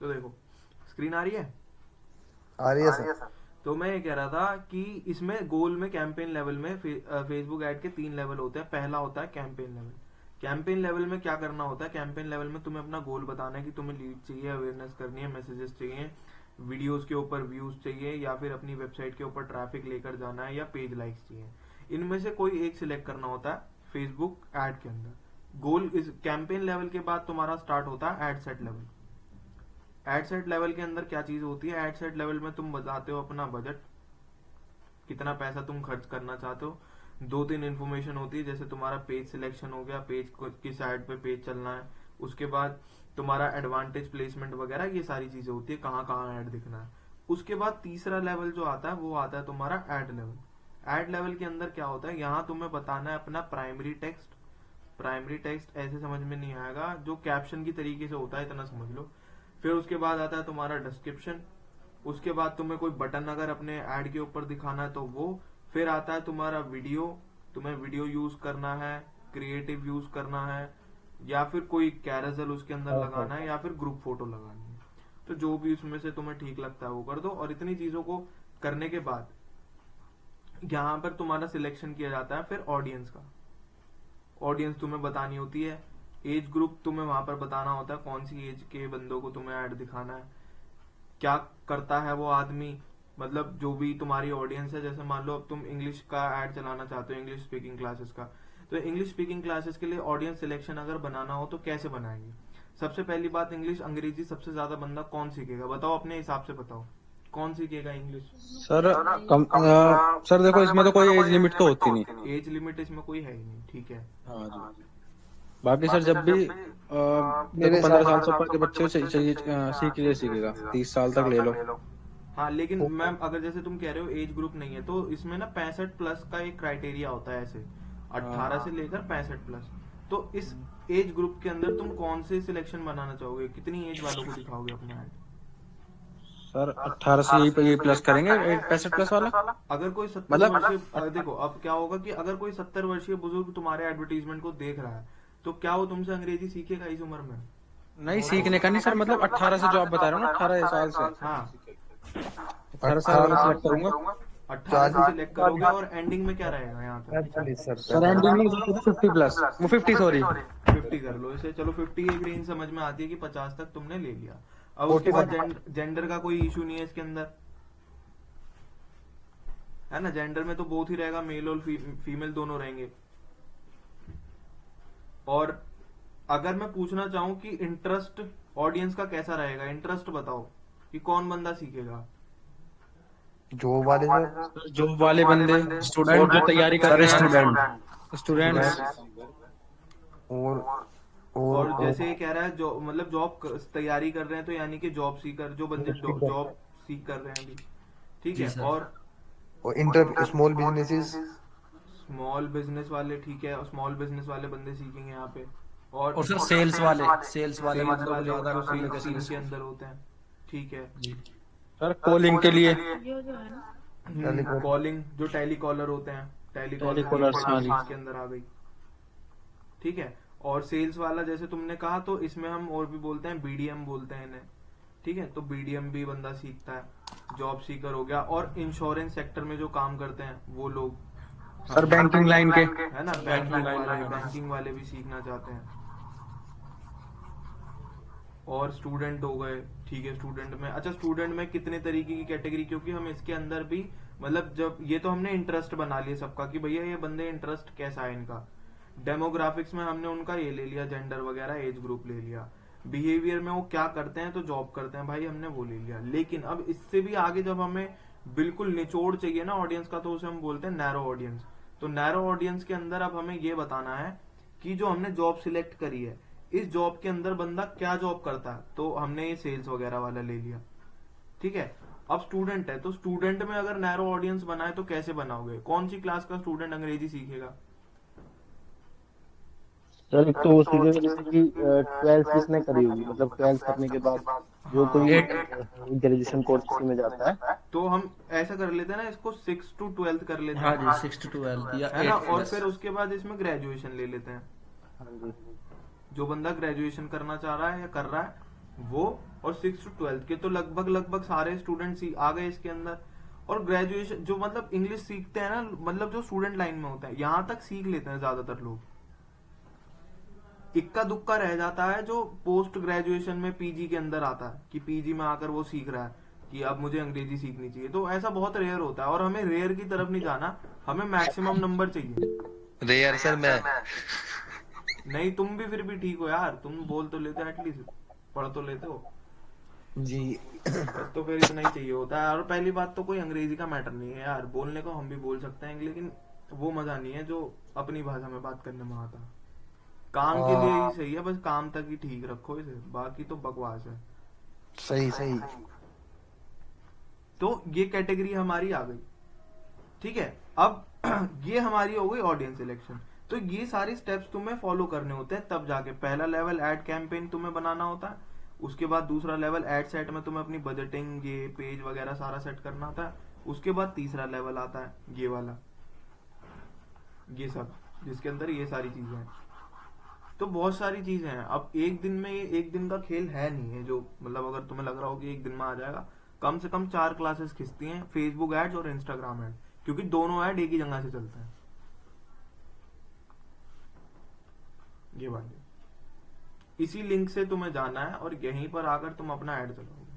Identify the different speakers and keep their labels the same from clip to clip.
Speaker 1: तो देखो, स्क्रीन आ रही है।
Speaker 2: आ रही है सर।
Speaker 1: तो मैं ये कह रहा था कि इसमें गोल में कैंपेन लेवल में फेसबुक ऐड के 3 लेवल होते हैं। पहला होता है कैंपेन लेवल। कैंपेन लेवल में क्या करना होता है, कैंपेन लेवल में तुम्हें अपना गोल बताना है कि तुम्हें लीड चाहिए, अवेयरनेस करनी है, मैसेजेस चाहिए, वीडियोस के ऊपर व्यूज चाहिए, या फिर अपनी वेबसाइट के ऊपर ट्रैफिक लेकर जाना है, या पेज लाइक्स चाहिए। इनमें से कोई एक सिलेक्ट करना होता है फेसबुक ऐड के अंदर। गोल इस कैंपेन लेवल के बाद तुम्हारा स्टार्ट होता है ad set level. Ad set level के अंदर क्या चीज होती है, एड सेट लेवल में तुम बताते हो अपना बजट, कितना पैसा तुम खर्च करना चाहते हो। दो तीन इन्फॉर्मेशन होती है, जैसे तुम्हारा पेज सिलेक्शन हो गया, पेज किस साइड पे पेज चलना है, उसके बाद तुम्हारा एडवांटेज प्लेसमेंट वगैरह, ये सारी चीजें होती है, कहाँ कहाँ ऐड दिखना है। उसके बाद तीसरा लेवल जो आता है वो आता है तुम्हारा एड लेवल। एड लेवल के अंदर क्या होता है, यहाँ तुम्हें बताना है अपना प्राइमरी टेक्स्ट। प्राइमरी टेक्स्ट ऐसे समझ में नहीं आएगा, जो कैप्शन की तरीके से होता है इतना समझ लो। फिर उसके बाद आता है तुम्हारा डिस्क्रिप्शन। उसके बाद तुम्हें कोई बटन अगर अपने ऐड के ऊपर दिखाना है तो वो। फिर आता है तुम्हारा वीडियो, तुम्हें वीडियो यूज करना है, क्रिएटिव यूज करना है, या फिर कोई कैरोसेल उसके अंदर
Speaker 2: हाँ हाँ।
Speaker 1: लगाना है, या फिर ग्रुप फोटो लगानी है। तो जो भी उसमें से तुम्हें ठीक लगता है वो कर दो। और इतनी चीजों को करने के बाद यहाँ पर तुम्हारा सिलेक्शन किया जाता है फिर ऑडियंस का। ऑडियंस तुम्हें बतानी होती है, एज ग्रुप तुम्हें वहां पर बताना होता है, कौन सी एज के बंदों को तुम्हें ऐड दिखाना है, क्या करता है वो आदमी, मतलब जो भी तुम्हारी ऑडियंस है। जैसे मान लो अब तुम इंग्लिश का ऐड चलाना चाहते हो, इंग्लिश स्पीकिंग क्लासेस का। तो इंग्लिश स्पीकिंग क्लासेस के लिए ऑडियंस सिलेक्शन अगर बनाना हो तो कैसे बनाएंगे। सबसे पहली बात, इंग्लिश अंग्रेजी सबसे ज्यादा बंदा कौन सीखेगा, बताओ अपने हिसाब से बताओ, कौन सीखेगा इंग्लिश।
Speaker 3: सर सर देखो, इसमें तो कोई एज लिमिट तो होती नहीं।
Speaker 1: एज लिमिट इसमें कोई है ही नहीं, ठीक है।
Speaker 3: हाँ जी। बाकी सर जब भी देखो
Speaker 2: मेरे हिसाब
Speaker 3: 15 साल से ऊपर के बच्चे को चाहिए सीखेगा, 30 साल तक ले लो।
Speaker 1: हाँ, लेकिन
Speaker 2: से
Speaker 1: मैम अगर जैसे तुम कह रहे हो एज ग्रुप नहीं है, तो इसमें ना 65+ का एक क्राइटेरिया होता है ऐसे,
Speaker 3: हाँ
Speaker 1: 18 से लेकर 65+। तो इस एज ग्रुप के अंदर तुम कौन से सिलेक्शन बनाना चाहोगे, कितनी एज वालों को दिखाओगे अपना ऐड।
Speaker 3: सर 18 से यही प्लस करेंगे, 65 प्लस वाला।
Speaker 1: अगर कोई सत्तर
Speaker 3: मतलब
Speaker 1: वर्षीय देखो अब क्या होगा कि अगर कोई 70 वर्षीय बुजुर्ग तुम्हारे एडवर्टीजमेंट को देख रहा है, तो क्या वो तुमसे अंग्रेजी सीखेगा इस उम्र में।
Speaker 3: नहीं सीखने का नहीं सर, मतलब 18 से जो आप बता रहे हो ना, 18 साल से,
Speaker 1: हाँ,
Speaker 3: 18 साल वाला
Speaker 2: अट्ठारह
Speaker 3: सिलेक्ट करूंगा।
Speaker 1: 18 से
Speaker 2: 40
Speaker 1: सिलेक्ट करोगे, और एंडिंग में क्या रहेगा यहाँ पे।
Speaker 2: 45 सर
Speaker 3: सर
Speaker 2: 45।
Speaker 3: एंडिंग में 50 प्लस, वो 50 सॉरी।
Speaker 1: 50 कर लो इसे, चलो 50 एक रेंज समझ में आती है कि 50 तक तुमने ले लिया। अब उसके बाद
Speaker 2: 45।
Speaker 1: जेंडर का कोई इशू नहीं है इसके अंदर, है ना। जेंडर में तो बोथ ही रहेगा, मेल और फीमेल दोनों रहेंगे। और अगर मैं पूछना चाहूँ कि इंटरेस्ट ऑडियंस का कैसा रहेगा, इंटरेस्ट बताओ कि कौन बंदा सीखेगा।
Speaker 2: जॉब वाले सर।
Speaker 3: जॉब वाले बंदे, और
Speaker 4: स्टूडेंट।
Speaker 3: जो तैयारी कर
Speaker 4: सर
Speaker 3: रहे
Speaker 4: स्टूडेंट।
Speaker 3: हैं, स्टूडेंट्स।
Speaker 2: स्टूडेंट। और
Speaker 1: और
Speaker 2: और
Speaker 1: जैसे ये कह रहा है जो मतलब जॉब तैयारी कर रहे हैं, तो यानी कि जॉब सीकर, जो बंदे
Speaker 2: इंडस्ट्री
Speaker 1: जॉब सीख कर रहे हैं अभी, ठीक
Speaker 4: जी
Speaker 1: है।
Speaker 4: सर।
Speaker 1: और
Speaker 2: और inter small businesses.
Speaker 1: Small business वाले, ठीक है, और स्मॉल बिजनेस वाले बंदे सीखेंगे यहाँ पे। और
Speaker 4: और सर सेल्स वाले
Speaker 1: सेल्स
Speaker 4: बंदों को
Speaker 1: वाले
Speaker 4: ज्यादा
Speaker 1: जो सेल्स
Speaker 4: कम्युनिकेशन
Speaker 1: टीम के
Speaker 4: स्किल्स।
Speaker 1: अंदर होते हैं, ठीक है।
Speaker 4: जी।
Speaker 3: सर कॉलिंग के लिए,
Speaker 2: टेलीकॉम।
Speaker 1: कॉलिंग, जो टेली कॉलर होते हैं, टेली कॉलर की
Speaker 3: टेलीकॉलर्स। हाँ जी।
Speaker 1: ऑडियंस इसके अंदर आ गई, ठीक है। और सेल्स वाला जैसे तुमने कहा, तो इसमें हम और भी बोलते हैं, बीडीएम बोलते हैं इन्हें, ठीक है। तो बीडीएम भी बंदा सीखता है, जॉब सीकर हो गया। और इंश्योरेंस सेक्टर में जो काम करते हैं वो लोग,
Speaker 3: सर
Speaker 1: हाँ,
Speaker 3: बैंकिंग लाइन के।
Speaker 1: है ना,
Speaker 4: सर बैंकिंग लाइन वगैरह।
Speaker 1: बैंकिंग वाले भी सीखना चाहते हैं। और स्टूडेंट हो गए, ठीक है। स्टूडेंट में, अच्छा, स्टूडेंट में कितने तरीके की कैटेगरी, क्योंकि हम इसके अंदर भी मतलब जब ये तो हमने इंटरेस्ट बना लिया सबका कि भैया ये बंदे इंटरेस्ट कैसा है इनका। डेमोग्राफिक्स में हमने उनका ये ले लिया, जेंडर वगैरह, एज ग्रुप ले लिया। बिहेवियर में वो क्या करते हैं, तो जॉब करते हैं भाई, हमने वो ले लिया। लेकिन अब इससे भी आगे जब हमें बिल्कुल निचोड़ चाहिए ना ऑडियंस का, तो उसे हम बोलते हैं नैरो ऑडियंस। तो नैरो ऑडियंस के अंदर अब हमें ये बताना है कि जो हमने जॉब सिलेक्ट करी है, इस जॉब के अंदर बंदा क्या जॉब करता है। तो हमने ये सेल्स वगैरह वाला ले लिया, ठीक है। अब स्टूडेंट है, तो स्टूडेंट में अगर नैरो ऑडियंस बनाए तो कैसे बनाओगे, कौन सी क्लास का स्टूडेंट अंग्रेजी सीखेगा।
Speaker 5: सर एक तो वो सीखेगा जैसे कि 12th जिसने करी होगी, मतलब 12th करने के बाद जो
Speaker 1: हाँ,
Speaker 5: कोई
Speaker 4: एट।
Speaker 5: ग्रेजुएशन कोर्स किसी में जाता है।
Speaker 1: तो हम ऐसा कर लेते हैं ना, इसको 6 to 12 कर लेते
Speaker 4: हाँ
Speaker 1: हैं,
Speaker 4: जी, 6 to 12 या
Speaker 1: है ना।
Speaker 4: एट
Speaker 1: और
Speaker 4: प्लस
Speaker 1: फिर उसके बाद इसमें ग्रेजुएशन ले लेते हैं।
Speaker 5: हाँ जी।
Speaker 1: जो बंदा ग्रेजुएशन करना चाह रहा है या कर रहा है, वो, और 6 to 12 के तो लगभग लगभग सारे स्टूडेंट्स आ गए इसके अंदर। और ग्रेजुएशन जो मतलब इंग्लिश सीखते हैं ना, मतलब जो स्टूडेंट लाइन में होते हैं, यहाँ तक सीख लेते हैं ज्यादातर लोग। इक्का दुक्का रह जाता है जो पोस्ट ग्रेजुएशन में पीजी के अंदर आता है, कि पीजी में आकर वो सीख रहा है कि अब मुझे अंग्रेजी सीखनी चाहिए। तो ऐसा बहुत रेयर होता है, और हमें रेयर की तरफ नहीं जाना, हमें मैक्सिमम नंबर चाहिए।
Speaker 2: रेयर सर मैं।
Speaker 1: नहीं, तुम भी फिर भी ठीक हो यार, तुम बोल तो लेते हो, एटलीस्ट पढ़ तो लेते हो।
Speaker 2: जी।
Speaker 1: बस तो फिर इतना ही चाहिए होता है। और पहली बात तो कोई अंग्रेजी का मैटर नहीं है यार, बोलने को हम भी बोल सकते हैं, लेकिन वो मजा नहीं है जो अपनी भाषा में बात करने में आता। काम के लिए ही सही है, बस काम तक ही ठीक रखो इसे, बाकी तो बकवास है।
Speaker 2: सही सही।
Speaker 1: तो ये कैटेगरी हमारी आ गई, ठीक है। अब ये हमारी हो गई ऑडियंस सिलेक्शन। तो ये सारे स्टेप्स तुम्हें फॉलो करने होते हैं, तब जाके पहला लेवल एड कैंपेन तुम्हें बनाना होता है। उसके बाद दूसरा लेवल एड सेट में तुम्हें अपनी बजटिंग, ये पेज वगैरह सारा सेट करना होता है। उसके बाद तीसरा लेवल आता है ये वाला, ये सब जिसके अंदर ये सारी चीजें हैं। तो बहुत सारी चीजें हैं। अब एक दिन में, ये एक दिन का खेल है नहीं है जो, मतलब अगर तुम्हें लग रहा हो कि एक दिन में आ जाएगा, कम से कम 4 क्लासेस खिंचती हैं, फेसबुक एड्स और इंस्टाग्राम एड, क्योंकि दोनों ऐड एक ही जगह से चलते हैं। ये वाली इसी लिंक से तुम्हें जाना है और यहीं पर आकर तुम अपना ऐड चलाओगे।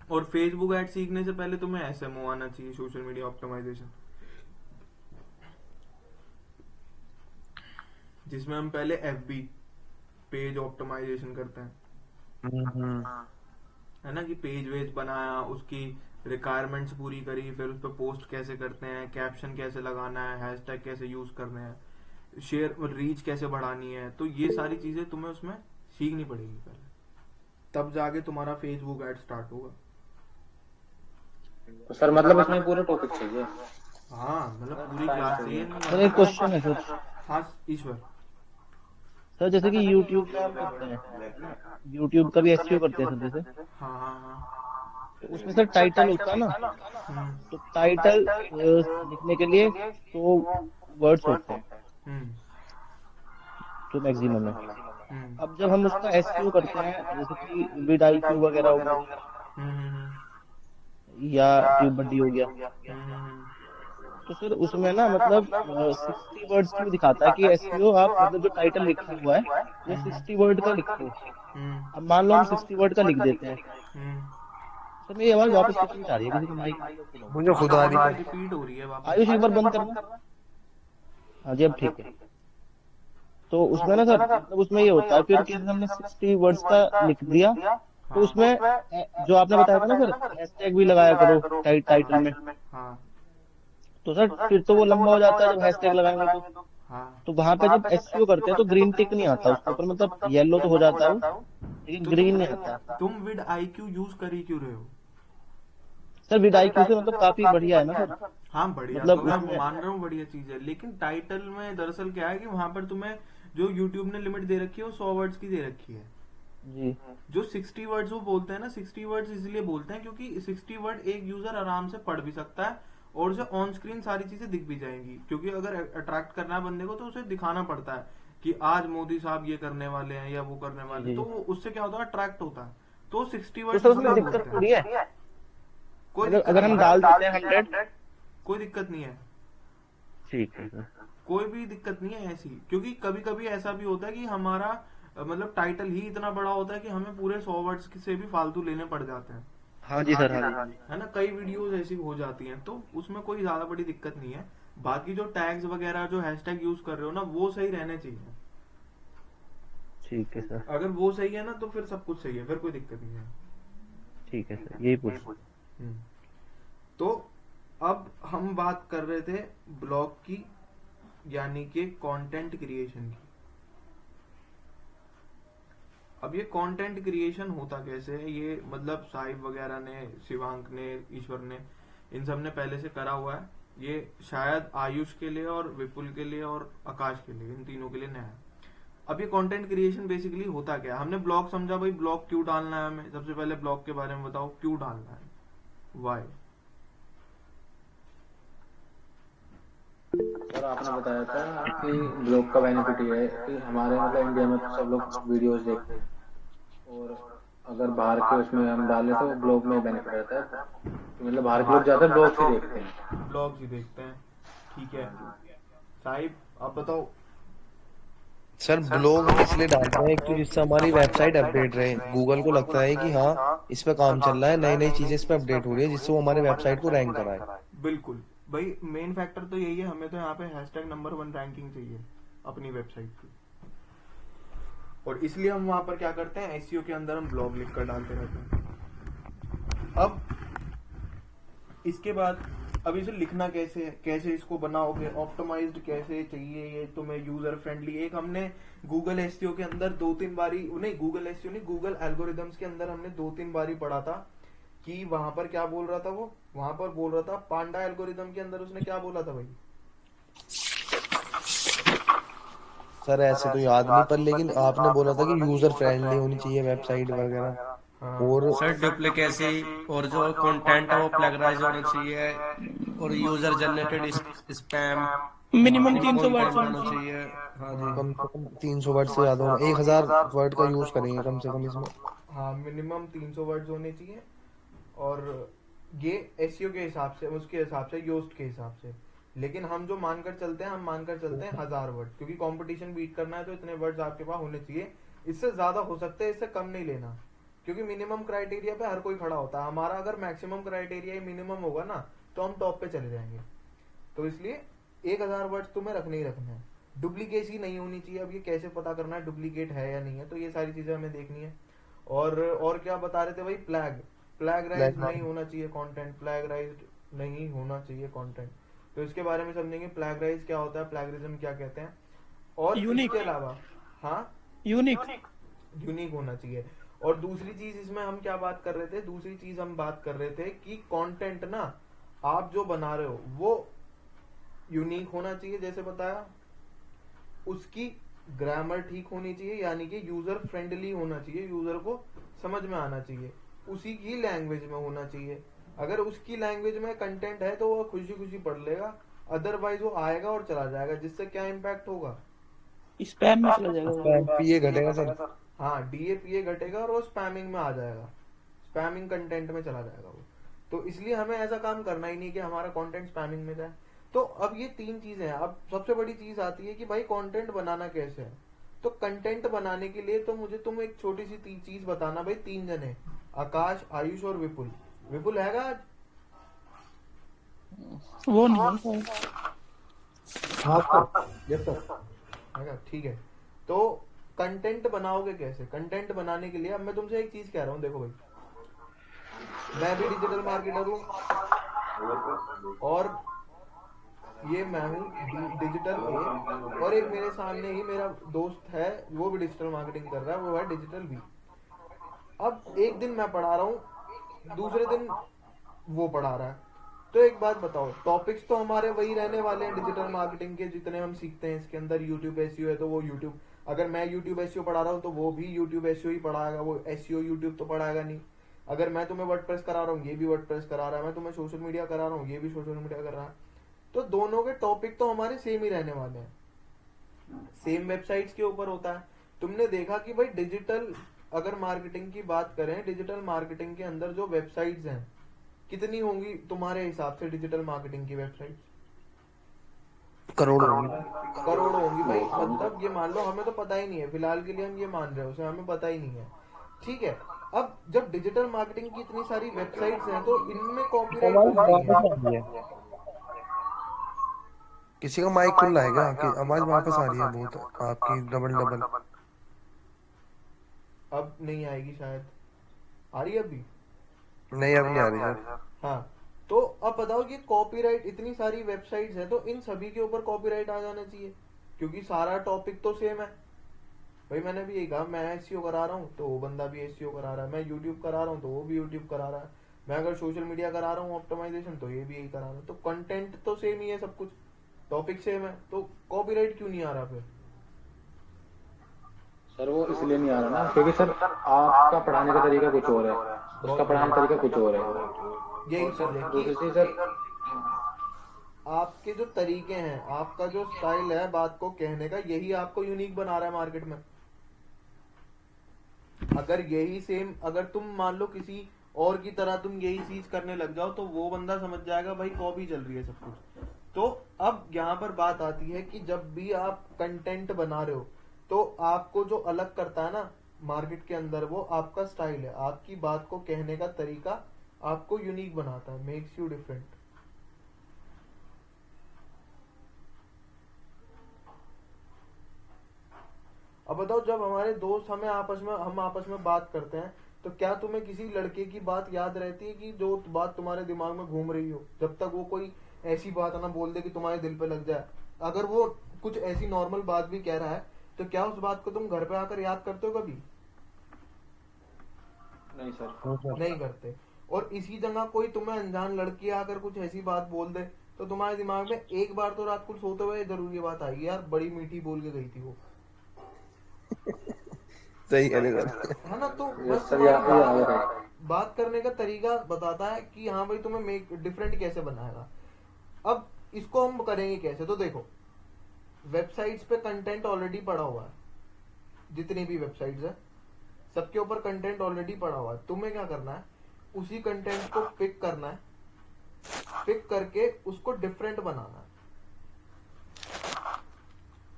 Speaker 1: और फेसबुक ऐड सीखने से पहले तुम्हें एसएमओ आना चाहिए, सोशल मीडिया ऑप्टिमाइजेशन, जिसमें हम पहले एफबी पेज ऑप्टिमाइजेशन करते हैं, है ना, कि पेज वेज बनाया, उसकी रिक्वायरमेंट्स पूरी करी, फिर उस पर पोस्ट कैसे करते हैं, कैप्शन कैसे लगाना है, हैशटैग कैसे यूज करने हैं, शेयर रीच कैसे बढ़ानी है। तो ये सारी चीजें तुम्हें उसमें सीखनी पड़ेगी पहले, तब जाके तुम्हारा फेसबुक ऐड स्टार्ट होगा।
Speaker 3: तो सर मतलब इसमें पूरा टॉपिक चाहिए?
Speaker 1: हाँ, मतलब पूरी क्लास चाहिए।
Speaker 5: सर एक क्वेश्चन है सर।
Speaker 1: हाँ ईश्वर।
Speaker 5: सर जैसे कि यूट्यूब में हम करते हैं, यूट्यूब का भी एसईओ करते हैं सर, जैसे
Speaker 1: हाँ हाँ हाँ।
Speaker 5: तो उसमें सर टाइटल होता है ना,
Speaker 1: हम्म
Speaker 5: तो टाइटल लिखने के लिए तो वर्ड्स होते हैं
Speaker 1: हम्म
Speaker 5: जो मैक्सिमम है।
Speaker 1: हम्म
Speaker 5: अब जब हम उसका एसईओ करते हैं, जैसे कि विद आईक्यू वगैरह हो गया,
Speaker 1: हम्म
Speaker 5: या ट्यूबबडी हो गया,
Speaker 1: हम्म
Speaker 5: तो सर उसमें ना मतलब 60 वर्ड्स में दिखाता है कि एसईओ आप मतलब जो टाइटल लिखा हुआ है वो 60 वर्ड का लिखो।
Speaker 1: हम्म
Speaker 5: अब मान लो हम 60 वर्ड का लिख देते हैं,
Speaker 1: हम्म
Speaker 5: सर मेरी आवाज वापस रिपीट आ रही है किसी का माइक में, सुनो।
Speaker 2: मुझे खुद आ रही है।
Speaker 1: रिपीट हो रही है वापस।
Speaker 5: आयुष एक बार बंद करना। हाँ जी अब ठीक है। तो उसमें ना सर मतलब उसमें ये होता है फिर कि हमने 60 वर्ड्स का लिख दिया, तो
Speaker 1: हाँ
Speaker 5: उसमें जो आपने बताया था ना सर, हैशटैग भी लगाया करो टाइटल में।
Speaker 1: हाँ
Speaker 5: तो सर फिर तो वो लंबा हो जाता है जब हैशटैग लगाएंगे
Speaker 1: हाँ।
Speaker 5: तो वहां पे जब एसईओ करते हैं तो ग्रीन टिक नहीं आता उसके ऊपर, मतलब येलो तो हो जाता है वो, लेकिन
Speaker 1: तो
Speaker 5: ग्रीन नहीं आता।
Speaker 1: तुम विद आईक्यू यूज कर ही क्यों रहे हो?
Speaker 5: सर विद आईक्यू से मतलब काफी बढ़िया है ना सर।
Speaker 1: हाँ बढ़िया,
Speaker 5: मतलब
Speaker 1: तो मैं
Speaker 5: उसमें
Speaker 1: मान रहा हूँ बढ़िया चीज है, लेकिन टाइटल में दरअसल क्या है कि वहां पर तुम्हें जो यूट्यूब ने लिमिट दे रखी है वो 100 वर्ड्स की दे रखी है।
Speaker 5: जी
Speaker 1: जो 60 वर्ड्स वो बोलते हैं ना, 60 वर्ड्स इसलिए बोलते हैं क्योंकि 60 वर्ड एक यूजर आराम से पढ़ भी सकता है, और उसे ऑन स्क्रीन सारी चीजें दिख भी जाएंगी। क्योंकि अगर अट्रैक्ट करना है बंदे को तो उसे दिखाना पड़ता है कि आज मोदी साहब ये करने वाले हैं या वो करने वाले हैं, तो उससे क्या होता है, अट्रैक्ट होता है। तो 60
Speaker 5: तो
Speaker 1: वर्ड्स
Speaker 5: सर उसमें दिक्कत थोड़ी है,
Speaker 1: कोई
Speaker 5: मतलब
Speaker 1: दिक्कत
Speaker 5: अगर हम
Speaker 1: नहीं
Speaker 5: डाल
Speaker 1: है,
Speaker 5: देते हैं 100।
Speaker 1: कोई दिक्कत नहीं है,
Speaker 5: ठीक है सर।
Speaker 1: कोई भी दिक्कत नहीं है ऐसी। क्योंकि कभी कभी ऐसा भी होता है कि हमारा मतलब टाइटल ही इतना बड़ा होता है कि हमें पूरे 100 वर्ड्स से भी फालतू लेने पड़ जाते हैं,
Speaker 5: हाँ जी सर, हाँ जी।
Speaker 1: है ना। कई वीडियोस ऐसी हो जाती हैं, तो उसमें कोई ज्यादा बड़ी दिक्कत नहीं है। बाकी जो टैग्स वगैरह, जो हैशटैग यूज कर रहे हो ना, वो सही रहने चाहिए।
Speaker 5: ठीक है सर।
Speaker 1: अगर वो सही है ना तो फिर सब कुछ सही है, फिर कोई दिक्कत नहीं है।
Speaker 5: ठीक है सर, यही पूछ।
Speaker 1: हम्म। तो अब हम बात कर रहे थे ब्लॉग की, यानी कि कंटेंट क्रिएशन की। अब ये कंटेंट क्रिएशन होता कैसे है, ये मतलब साहिब वगैरह ने, शिवांक ने, ईश्वर ने, इन सब ने पहले से करा हुआ है। ये शायद आयुष के लिए और विपुल के लिए और आकाश के लिए, इन तीनों के लिए नया है। अब ये कंटेंट क्रिएशन बेसिकली होता क्या है, हमने ब्लॉग समझा, भाई ब्लॉग क्यों डालना है हमें। सबसे पहले ब्लॉग के बारे में बताओ, क्यों डालना है, वाई।
Speaker 3: सर आपने बताया था कि ब्लॉग का बेनिफिट ये है कि हमारे मतलब इंडिया में तो सब लोग वीडियोस देखते हैं, और अगर बाहर के उसमें हम डालें तो ब्लॉग में बेनिफिट रहता है, कि मतलब बाहर के लोग ज्यादा ब्लॉग्स ही देखते हैं।
Speaker 1: ब्लॉग्स ही देखते हैं। ठीक है साहिब, आप बताओ।
Speaker 2: सर ब्लॉग हम इसलिए डालते हैं कि जिससे हमारी वेबसाइट अपडेट रहे, गूगल को लगता है कि हाँ इस पे काम चल रहा है, नई नई चीजें इस पे अपडेट हो रही है, जिससे वो हमारे वेबसाइट को रैंक कराए।
Speaker 1: बिल्कुल भाई, मेन फैक्टर तो यही है, हमें तो यहाँ पे हैशटैग नंबर 1 रैंकिंग चाहिए अपनी वेबसाइट की। और इसलिए हम वहां पर क्या करते हैं, एसईओ के अंदर हम ब्लॉग लिख कर डालते रहते हैं। अब इसके बाद, अब इसे लिखना कैसे है, कैसे इसको बनाओगे, ऑप्टिमाइज्ड कैसे चाहिए ये तुम्हें, यूजर फ्रेंडली। एक हमने गूगल एसईओ के अंदर 2-3 बारी, नहीं गूगल एसईओ नहीं, गूगल एल्गोरिदम्स के अंदर हमने 2-3 बारी पढ़ा था कि वहां पर क्या बोल रहा था वो, वहां पर बोल रहा था पांडा एल्गोरिदम के अंदर उसने क्या बोला था भाई।
Speaker 2: सर ऐसे तो याद नहीं, पर लेकिन आपने बोला था कि यूजर फ्रेंडली होनी चाहिए वेबसाइट वगैरह,
Speaker 1: हाँ
Speaker 2: और
Speaker 4: सर डुप्लीकेसी और जो कंटेंट है वो प्लेगराइज होना चाहिए, और user generated spam
Speaker 5: minimum 300 words
Speaker 4: content
Speaker 5: होने
Speaker 4: होना
Speaker 5: चाहिए।
Speaker 4: चाहिए। हाँ जी।
Speaker 2: कम से कम 300 वर्ड से ज्यादा होना, 1000 वर्ड का यूज करेंगे कम से कम इसमें।
Speaker 1: हाँ, मिनिमम 300 वर्ड्स होने चाहिए। और ये एसईओ के हिसाब से, उसके हिसाब से, योस्ट के हिसाब से। लेकिन हम जो मानकर चलते हैं, हम मानकर चलते हैं 1000 वर्ड, क्योंकि कंपटीशन बीट करना है तो इतने वर्ड्स आपके पास होने चाहिए। इससे ज्यादा हो सकते हैं, इससे कम नहीं लेना, क्योंकि मिनिमम क्राइटेरिया पे हर कोई खड़ा होता है। हमारा अगर मैक्सिमम क्राइटेरिया ही मिनिमम होगा ना, तो हम टॉप पे चले जाएंगे। तो इसलिए 1000 वर्ड्स तुम्हें रखने ही रखने हैं। डुप्लीकेसी नहीं होनी चाहिए। अब ये कैसे पता करना है डुप्लीकेट है या नहीं है, तो ये सारी चीजें हमें देखनी है। और क्या बता रहे थे भाई, प्लैगराइज नहीं होना चाहिए कंटेंट, प्लैगराइज नहीं होना चाहिए कंटेंट। तो इसके बारे में समझेंगे, प्लैगराइज क्या होता है, प्लैगरिज्म क्या कहते हैं, और
Speaker 5: यूनिक।
Speaker 1: इसके अलावा हाँ,
Speaker 5: यूनिक।
Speaker 1: यूनिक होना चाहिए। और दूसरी चीज इसमें हम क्या बात कर रहे थे, दूसरी चीज हम बात कर रहे थे कि कंटेंट ना आप जो बना रहे हो वो यूनिक होना चाहिए, जैसे बताया। उसकी ग्रामर ठीक होनी चाहिए, यानी कि यूजर फ्रेंडली होना चाहिए, यूजर को समझ में आना चाहिए, उसी की लैंग्वेज में होना चाहिए। अगर उसकी लैंग्वेज में कंटेंट है तो वो खुशी खुशी पढ़ लेगा, अदरवाइज वो आएगा और चला जाएगा, जिससे क्या इम्पैक्ट होगा,
Speaker 5: स्पैम में चला जाएगा वो।
Speaker 2: पीए घटेगा सर।
Speaker 1: हाँ, डीएपीए घटेगा और वो स्पैमिंग में आ जाएगा, स्पैमिंग कंटेंट में चला जाएगा वो। तो इसलिए हमें ऐसा काम करना ही नहीं कि हमारा कंटेंट स्पैमिंग में जाए। तो अब ये 3 चीजें हैं। अब सबसे बड़ी चीज आती है कि भाई कंटेंट बनाना कैसे है। तो कंटेंट बनाने के लिए तो मुझे तुम एक छोटी सी चीज बताना भाई। 3 जने, आकाश, आयुष और विपुल। विपुल हैगा आज?
Speaker 5: वो नहीं है।
Speaker 3: हाँ सर, यस सर।
Speaker 1: हैगा, ठीक है। तो कंटेंट बनाओगे कैसे? कंटेंट बनाने के लिए अब मैं तुमसे एक चीज कह रहा हूँ, देखो भाई, मैं भी डिजिटल मार्केटर हूँ और ये मैं हूँ डिजिटल ए, और एक मेरे सामने ही मेरा दोस्त है, वो भी डिजिटल मार्केटिंग कर रहा है, वो है डिजिटल बी। अब एक दिन मैं पढ़ा रहा हूँ, दूसरे दिन वो पढ़ा रहा है। तो एक बात बताओ, टॉपिक्स तो हमारे वही रहने वाले हैं डिजिटल मार्केटिंग के, जितने हम सीखते हैं इसके अंदर। यूट्यूब एसईओ है तो वो यूट्यूब, अगर मैं यूट्यूब एसईओ पढ़ा रहा हूँ तो वो भी यूट्यूब एसईओ ही पढ़ाएगा, वो एसईओ यूट्यूब तो पढ़ाएगा नहीं। अगर मैं तुम्हें वर्डप्रेस करा रहा हूँ, ये भी वर्डप्रेस करा रहा है। मैं तुम्हें सोशल मीडिया करा रहा हूँ, ये भी सोशल मीडिया कर रहा है। तो दोनों के टॉपिक तो हमारे सेम ही रहने वाले हैं, सेम वेबसाइट्स के ऊपर होता है। तुमने देखा कि भाई डिजिटल, अगर मार्केटिंग की बात करें, डिजिटल मार्केटिंग के अंदर जो वेबसाइट्स हैं कितनी होंगी तुम्हारे हिसाब से? डिजिटल मार्केटिंग की वेबसाइट
Speaker 2: करोड़ होंगे।
Speaker 1: करोड़ों होंगी भाई। मतलब ये मान लो, हमें तो पता ही नहीं है, फिलहाल के लिए हम ये मान रहे हैं, उसे हमें पता ही नहीं है, ठीक है। अब जब डिजिटल मार्केटिंग की इतनी सारी वेबसाइट्स हैं तो इनमें कॉपीराइट क्यों नहीं है?
Speaker 2: किसी का माइक खुल रहा है क्या? कि आवाज वापस आ रही है बहुत आपकी, डबल डबल।
Speaker 1: अब नहीं आएगी शायद, आ रही है अभी?
Speaker 2: नहीं अब नहीं आ रही सर।
Speaker 1: हाँ, तो अब बताओ, ये कॉपीराइट, इतनी सारी वेबसाइट्स हैं तो इन सभी के ऊपर कॉपीराइट आ जाना चाहिए, क्योंकि सारा टॉपिक तो सेम है। भाई मैंने भी यही कहा, मैं एसईओ करा रहा हूँ तो वो बंदा भी एसईओ करा रहा है, मैं यूट्यूब करा रहा हूँ तो वो भी यूट्यूब करा रहा है, मैं अगर सोशल मीडिया करा रहा हूँ ऑप्टिमाइजेशन तो ये भी यही करा रहा है। तो कंटेंट तो सेम ही है, सब कुछ टॉपिक सेम है, तो कॉपीराइट क्यों नहीं आ रहा फिर?
Speaker 3: सर वो इसलिए नहीं आ रहा ना, क्योंकि सर आपका पढ़ाने का तरीका कुछ और है, उसका पढ़ाने का तरीका कुछ और है।
Speaker 1: यही चीज है
Speaker 3: दूसरी
Speaker 1: कि
Speaker 3: चीज सर,
Speaker 1: आपके जो तरीके हैं, आपका जो स्टाइल है बात को कहने का, यही आपको यूनिक बना रहा है मार्केट में। अगर यही सेम, अगर तुम मान लो किसी और की तरह तुम यही चीज करने लग जाओ, तो वो बंदा समझ जाएगा भाई कॉपी चल रही है सब कुछ। तो अब यहाँ पर बात आती है कि जब भी आप कंटेंट बना रहे हो, तो आपको जो अलग करता है ना मार्केट के अंदर, वो आपका स्टाइल है, आपकी बात को कहने का तरीका आपको यूनिक बनाता है, मेक्स यू डिफरेंट। अब बताओ, जब हमारे दोस्त हम आपस में बात करते हैं, तो क्या तुम्हें किसी लड़के की बात याद रहती है कि जो बात तुम्हारे दिमाग में घूम रही हो, जब तक वो कोई ऐसी बात ना बोल दे कि तुम्हारे दिल पे लग जाए? अगर वो कुछ ऐसी नॉर्मल बात भी कह रहा है, तो क्या उस बात को तुम घर पे आकर याद करते हो कभी?
Speaker 3: नहीं सर।
Speaker 1: नहीं करते। और इसी जगह कोई तुम्हें अनजान लड़की आकर कुछ ऐसी बात बोल दे, तो तुम्हारे दिमाग में एक बार तो रात को सोते हुए जरूर ये बात आएगी, यार बड़ी मीठी बोल के गई थी वो,
Speaker 2: सही है सर।
Speaker 1: है ना? तो
Speaker 3: ये
Speaker 1: बस
Speaker 3: सर ये
Speaker 1: तुम्हारी
Speaker 3: आदत है।
Speaker 1: बात करने का तरीका बताता है कि हाँ भाई तुम्हें मेक डिफरेंट कैसे बनाएगा। अब इसको हम करेंगे कैसे? तो देखो, वेबसाइट्स पे कंटेंट ऑलरेडी पड़ा हुआ है, जितनी भी वेबसाइट्स है सबके ऊपर कंटेंट ऑलरेडी पड़ा हुआ है। तुम्हें क्या करना है, उसी कंटेंट को पिक करना है, पिक करके उसको डिफरेंट बनाना है।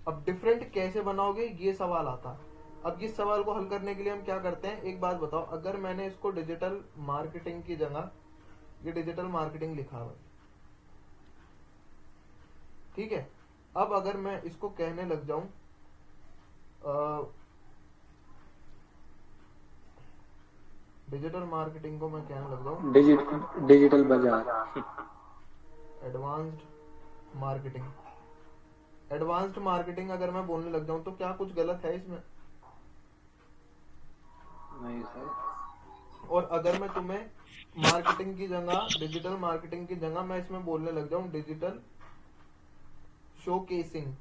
Speaker 1: अब डिफरेंट कैसे बनाओगे, ये सवाल आता है। अब इस सवाल को हल करने के लिए हम क्या करते हैं, एक बात बताओ, अगर मैंने इसको डिजिटल मार्केटिंग की जगह ये डिजिटल मार्केटिंग लिखा हुआ है, ठीक है, अब अगर मैं इसको कहने लग जाऊं डिजिटल मार्केटिंग को मैं कहने लग जाऊं
Speaker 3: डिजिटल बाजार।
Speaker 1: एडवांस्ड मार्केटिंग, एडवांस्ड मार्केटिंग अगर मैं बोलने लग जाऊं, तो क्या कुछ गलत है इसमें?
Speaker 3: नहीं सर।
Speaker 1: और अगर मैं तुम्हें मार्केटिंग की जगह, डिजिटल मार्केटिंग की जगह मैं इसमें बोलने लग जाऊं डिजिटल शोकेसिंग,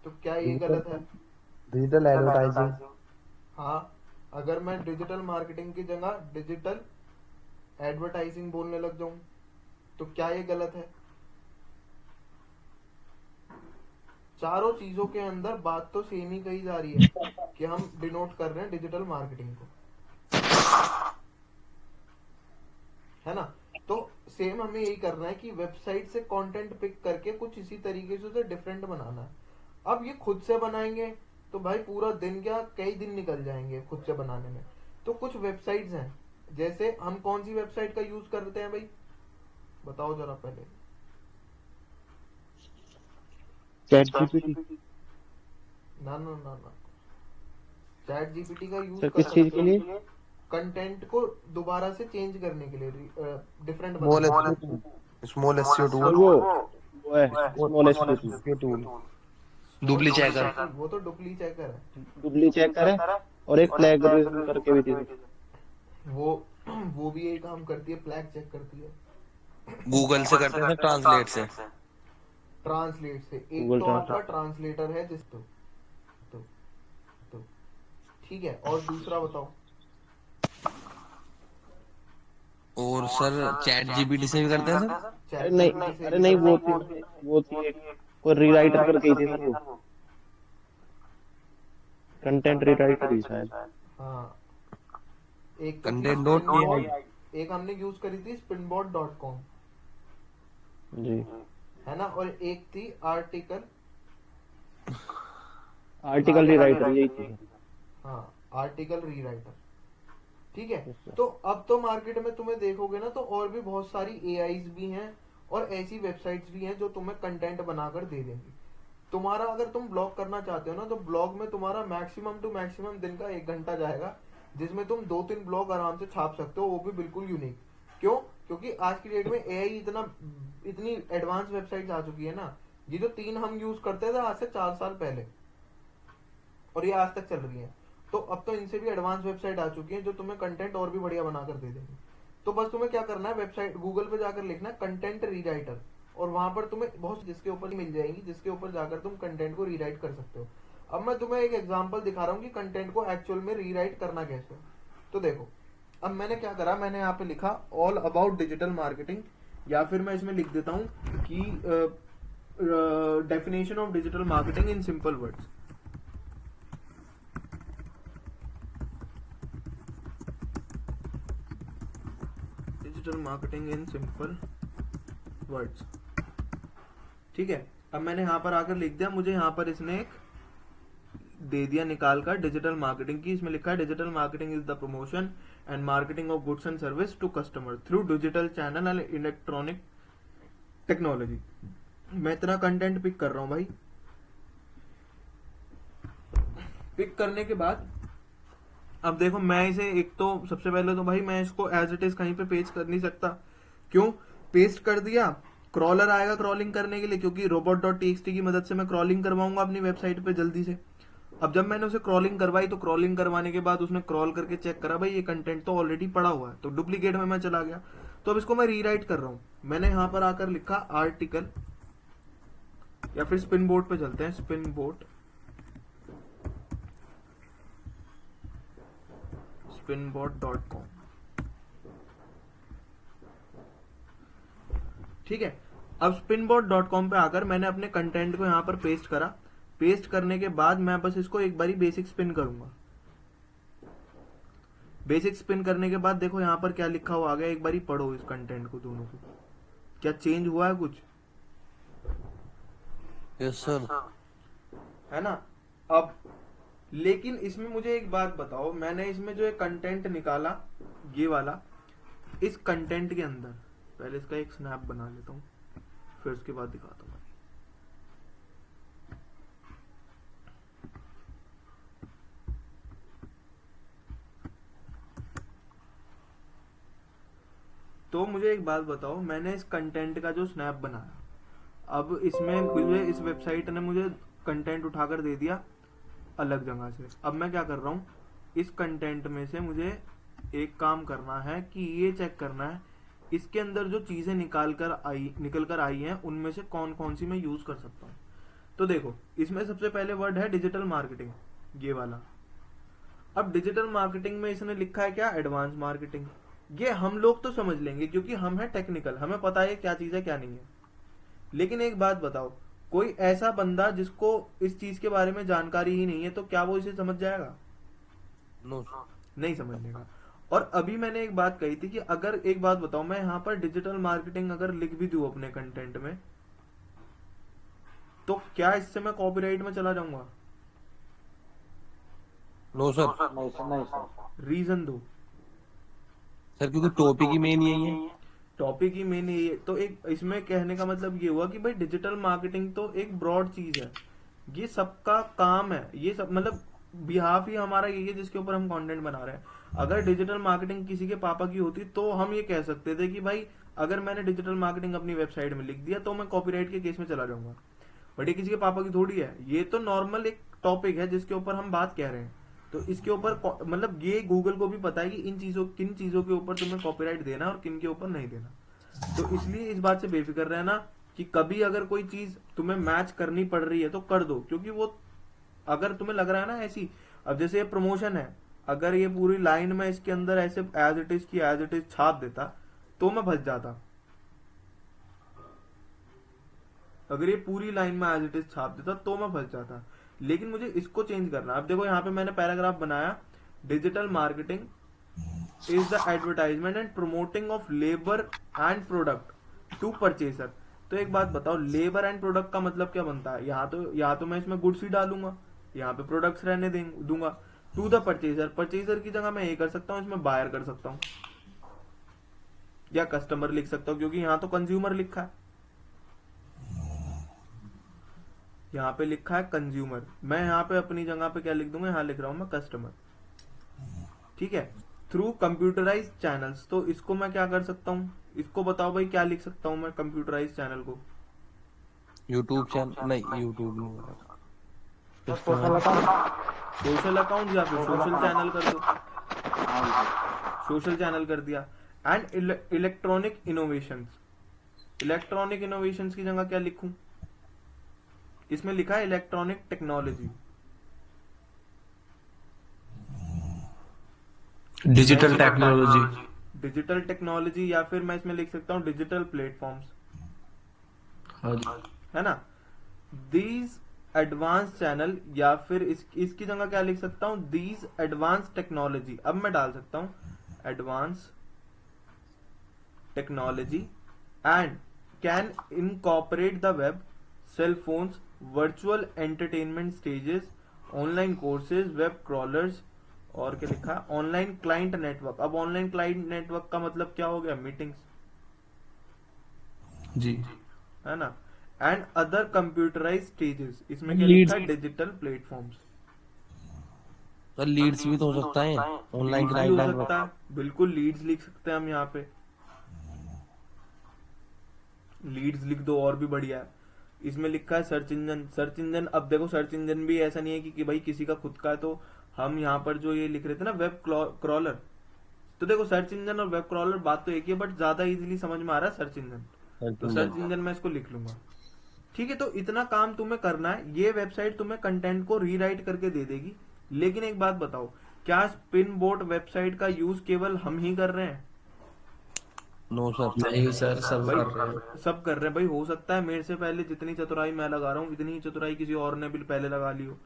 Speaker 1: तो क्या ये गलत है?
Speaker 2: Digital advertising.
Speaker 1: हाँ, अगर मैं डिजिटल मार्केटिंग की जगह डिजिटल एडवर्टाइजिंग बोलने लग जाऊं, तो क्या ये गलत है? चारों चीजों के अंदर बात तो सेम ही कही जा रही है कि हम डिनोट कर रहे हैं डिजिटल मार्केटिंग को, है ना? तो सेम हमें यही करना है कि वेबसाइट से कंटेंट पिक करके कुछ इसी तरीके से उसे डिफरेंट बनाना है। अब ये खुद से बनाएंगे तो भाई पूरा दिन क्या, कई दिन निकल जाएंगे खुद से बनाने में। तो कुछ वेबसाइट्स हैं, जैसे हम कौन सी वेबसाइट का यूज करते हैं भाई, बताओ जरा पहले।
Speaker 5: Chat GPT.
Speaker 1: ना ना ना ना, चैट जीपीटी का यूज
Speaker 5: सर
Speaker 1: कर
Speaker 5: किस चीज
Speaker 1: सकते
Speaker 5: के
Speaker 1: हो
Speaker 5: लिए?
Speaker 1: कंटेंट को दोबारा से चेंज करने के लिए, डिफरेंट
Speaker 2: स्मॉल
Speaker 1: बनाने के लिए।
Speaker 2: SEO small SEO
Speaker 5: sir
Speaker 2: tool.
Speaker 5: वो है small SPT.
Speaker 2: SEO tool. Dupli checker.
Speaker 1: वो तो डुप्ली चेकर है।
Speaker 5: डुप्ली चेकर है, और एक प्लेगरिज्म करके भी थी सर।
Speaker 1: वो वो भी यही काम करती है, फ्लैग चेक करती है।
Speaker 2: गूगल से करते हैं ट्रांसलेट से।
Speaker 1: ट्रांसलेट से, एक
Speaker 5: गूगल
Speaker 1: तो
Speaker 5: ट्रांसलेट।
Speaker 1: आपका ट्रांसलेटर है जिस तो, तो ठीक है, और दूसरा बताओ।
Speaker 2: और सर चैट जीपीटी से भी करते हैं सर।
Speaker 5: अरे
Speaker 1: चैट
Speaker 5: नहीं,
Speaker 1: जीपीटी से
Speaker 5: अरे
Speaker 1: भी
Speaker 5: नहीं,
Speaker 1: कर सकते हैं।
Speaker 5: वो थी एक, कोई रीराइटर करके ही थी सर वो, कंटेंट रीराइटर ही शायद।
Speaker 1: हाँ, एक तो थी
Speaker 2: कंटेंट डॉट
Speaker 1: स्पिनबॉट,
Speaker 2: एआई।
Speaker 1: एक हमने यूज करी थी spinbot.com,
Speaker 5: जी,
Speaker 1: है ना, और एक थी आर्टिकल
Speaker 5: आर्टिकल रीराइटर यही थी सर।
Speaker 1: हाँ, आर्टिकल रीराइटर, ठीक है।
Speaker 5: Yes, sir.
Speaker 1: तो अब तो मार्केट में तुम्हें देखोगे ना, तो और भी बहुत सारी एआईज भी हैं और ऐसी वेबसाइट्स भी हैं जो तुम्हें कंटेंट बनाकर दे देंगी। तुम्हारा अगर तुम ब्लॉग करना चाहते हो ना, तो ब्लॉग में तुम्हारा मैक्सिमम टू मैक्सिमम दिन का 1 घंटा जाएगा, जिसमें तुम 2-3 ब्लॉग आराम से छाप सकते हो, वो भी बिल्कुल यूनिक। क्यों? क्योंकि आज की डेट में एआई इतनी एडवांस वेबसाइट आ चुकी है ना। ये जो 3 हम यूज करते थे आज से 4 साल पहले, और ये आज तक चल रही है, तो अब तो इनसे भी एडवांस वेबसाइट आ चुकी है जो तुम्हें कंटेंट और भी बढ़िया बनाकर दे देंगे। तो बस तुम्हें क्या करना है, वेबसाइट गूगल पे जाकर लिखना है कंटेंट रीराइटर, और वहां पर तुम्हें बहुत जिसके ऊपर मिल जाएंगी, जिसके ऊपर जाकर तुम कंटेंट को रीराइट कर सकते हो। अब मैं तुम्हें एक एग्जांपल दिखा रहा हूँ कि कंटेंट को एक्चुअल में रीराइट करना कैसे। तो देखो, अब मैंने क्या करा, मैंने यहाँ पे लिखा ऑल अबाउट डिजिटल मार्केटिंग, या फिर मैं इसमें लिख देता हूं कि definition of digital marketing in simple words. Digital marketing in simple words, ठीक है। अब मैंने यहां पर आकर लिख दिया, मुझे यहां पर इसने एक दे दिया निकाल कर डिजिटल मार्केटिंग की। इसमें लिखा है digital marketing is the promotion and marketing of goods and service to customer through digital channel and electronic technology. मैं इतना कंटेंट पिक कर रहा हूं भाई। पिक करने के बाद अब देखो, मैं इसे एक तो सबसे पहले तो भाई मैं इसको एज इट इज कहीं पे पेस्ट कर नहीं सकता। क्यों? पेस्ट कर दिया, क्रॉलर आएगा क्रॉलिंग करने के लिए, क्योंकि robot.txt की मदद से मैं क्रॉलिंग करवाऊंगा अपनी वेबसाइट पे जल्दी से। अब जब मैंने उसे क्रॉलिंग करवाई तो क्रॉलिंग करवाने के बाद उसने क्रॉल करके चेक करा, भाई ये कंटेंट तो ऑलरेडी पड़ा हुआ है, तो डुप्लीकेट में मैं चला गया। तो अब इसको मैं रीराइट कर रहा हूं। मैंने यहां पर आकर लिखा आर्टिकल, या फिर स्पिन बोर्ड पे चलते हैं, स्पिन बोर्ड, spinbot.com, ठीक है। अब spinbot.com पे आकर मैंने अपने कंटेंट को यहां पर पेस्ट करा। पेस्ट करने के बाद मैं बस इसको एक बारी बेसिक स्पिन करूंगा। बेसिक स्पिन करने के बाद देखो यहां पर क्या लिखा हुआ आ गया, एक बारी पढ़ो इस कंटेंट को, दोनों को। क्या चेंज हुआ है कुछ?
Speaker 2: Yes sir.
Speaker 1: है ना। अब लेकिन इसमें मुझे एक बात बताओ, मैंने इसमें जो एक कंटेंट निकाला ये वाला, इस कंटेंट के अंदर पहले इसका एक स्नैप बना लेता हूं, फिर उसके बाद दिखाता हूं। तो मुझे एक बात बताओ, मैंने इस कंटेंट का जो स्नैप बनाया, अब इसमें मुझे इस वेबसाइट ने मुझे कंटेंट उठाकर दे दिया अलग जगह से। अब मैं क्या कर रहा हूं, इस कंटेंट में से मुझे एक काम करना है कि ये चेक करना है इसके अंदर जो चीजें निकल कर आई हैं उनमें से कौन कौन सी मैं यूज कर सकता हूं। तो देखो, इसमें सबसे पहले वर्ड है डिजिटल मार्केटिंग, ये वाला। अब डिजिटल मार्केटिंग में इसने लिखा है क्या, एडवांस मार्केटिंग। ये हम लोग तो समझ लेंगे क्योंकि हम है टेक्निकल, हमें पता है क्या चीज है क्या नहीं है। लेकिन एक बात बताओ, कोई ऐसा बंदा जिसको इस चीज के बारे में जानकारी ही नहीं है, तो क्या वो इसे समझ जाएगा?
Speaker 2: नो,
Speaker 1: नहीं समझेगा। और अभी मैंने एक बात कही थी कि अगर, एक बात बताओ, मैं यहां पर डिजिटल मार्केटिंग अगर लिख भी दूं अपने कंटेंट में, तो क्या इससे मैं कॉपीराइट में चला जाऊंगा?
Speaker 2: No sir.
Speaker 3: नहीं सर, नहीं सर।
Speaker 1: रीजन दो
Speaker 2: सर क्योंकि टॉपिक ही मेन यही है।
Speaker 1: टॉपिक ही मेन ये, तो एक इसमें कहने का मतलब ये हुआ कि भाई डिजिटल मार्केटिंग तो एक ब्रॉड चीज है, ये सबका काम है, ये सब मतलब बिहाफ ही हमारा यही है जिसके ऊपर हम कंटेंट बना रहे हैं। अगर डिजिटल मार्केटिंग किसी के पापा की होती तो हम ये कह सकते थे कि भाई अगर मैंने डिजिटल मार्केटिंग अपनी वेबसाइट में लिख दिया तो मैं कॉपीराइट के केस में चला जाऊंगा। बट ये किसी के पापा की थोड़ी है, ये तो नॉर्मल एक टॉपिक है जिसके ऊपर हम बात कह रहे हैं। तो इसके ऊपर मतलब ये गूगल को भी पता है कि किन चीजों के ऊपर तुम्हें कॉपीराइट देना और किन के ऊपर नहीं देना। तो इसलिए इस बात से बेफिक्र रहना कि कभी अगर कोई चीज तुम्हें मैच करनी पड़ रही है तो कर दो, क्योंकि वो अगर तुम्हें लग रहा है ना ऐसी, अब जैसे ये प्रमोशन है, अगर ये पूरी लाइन में इसके अंदर ऐसे एज इट इज की एज इट इज छाप देता तो मैं फंस जाता। अगर ये पूरी लाइन में एज इट इज छाप देता तो मैं फंस जाता। लेकिन मुझे इसको चेंज करना। अब देखो यहाँ पे मैंने पैराग्राफ बनाया, digital marketing is the advertisement and promoting of labour and product to purchaser. तो एक बात बताओ, लेबर एंड प्रोडक्ट का मतलब क्या बनता है? यहाँ तो मैं इसमें गुड्स ही डालूंगा, यहाँ पे प्रोडक्ट्स रहने दूंगा। टू द परचेसर, परचेसर की जगह मैं ये कर सकता हूँ, इसमें बायर कर सकता हूँ या कस्टमर लिख सकता हूँ, क्योंकि यहाँ तो कंज्यूमर लिखा है, यहाँ पे लिखा है कंज्यूमर। मैं यहाँ पे अपनी जगह पे क्या लिख दूंगा, यहाँ लिख रहा हूं मैं कस्टमर, ठीक है। थ्रू कंप्यूटराइज चैनल्स, तो इसको मैं क्या कर सकता हूँ, इसको बताओ भाई क्या लिख सकता हूँ मैं कंप्यूटराइज चैनल को?
Speaker 2: यूट्यूब चैनल नहीं, यूट्यूब नहीं,
Speaker 3: सोशल अकाउंट,
Speaker 1: सोशल अकाउंट या फिर सोशल चैनल कर दो, सोशल चैनल कर दिया। And electronic innovations, electronic innovations की जगह क्या लिखूं? इसमें लिखा है electronic technology,
Speaker 4: digital technology,
Speaker 1: digital technology, या फिर मैं इसमें लिख सकता हूँ डिजिटल प्लेटफॉर्म्स,
Speaker 4: हाँ जी।
Speaker 1: है ना। दीज एडवांस चैनल, या फिर इसकी जगह क्या लिख सकता हूँ, दीज एडवांस टेक्नोलॉजी। अब मैं डाल सकता हूँ advance technology and can incorporate the web, cell phones, virtual entertainment stages, online courses, web crawlers, और क्या लिखा, ऑनलाइन क्लाइंट नेटवर्क। अब ऑनलाइन क्लाइंट नेटवर्क का मतलब क्या हो गया, मीटिंग्स,
Speaker 4: जी।
Speaker 1: है ना। एंड अदर कंप्यूटराइज स्टेजेस, इसमें क्या
Speaker 5: लीड्स
Speaker 1: लिखा है, डिजिटल प्लेटफॉर्म्स।
Speaker 2: सर लीड्स भी तो हो सकता है, ऑनलाइन
Speaker 1: लीड्स भी
Speaker 2: क्लाइंट
Speaker 1: हो
Speaker 2: नेटवर्क।
Speaker 1: सकता है, बिल्कुल लीड्स लिख सकते हैं हम यहाँ पे, लीड्स लिख दो और भी बढ़िया है। इसमें लिखा है सर्च इंजन, सर्च इंजन। अब देखो सर्च इंजन भी ऐसा नहीं है कि भाई किसी का खुद का है, तो हम यहाँ पर जो ये लिख रहे थे ना वेब क्रॉलर, तो देखो सर्च इंजन और वेब क्रॉलर बात तो एक ही है, बट ज्यादा इजीली समझ में आ रहा है सर्च इंजन, तो सर्च इंजन मैं इसको लिख लूंगा। ठीक है, तो इतना काम तुम्हें करना है। ये वेबसाइट तुम्हें कंटेंट को रीराइट करके दे देगी। लेकिन एक बात बताओ, क्या स्पिन बोट वेबसाइट का यूज केवल हम ही कर रहे हैं?
Speaker 2: No sir.
Speaker 4: नहीं सर, सब
Speaker 1: भाई
Speaker 4: कर रहे हैं।
Speaker 1: सब कर रहे हैं भाई, हो सकता है मेरे से पहले जितनी चतुराई मैं लगा रहा हूँ इतनी ही चतुराई किसी और ने भी पहले लगा ली हो।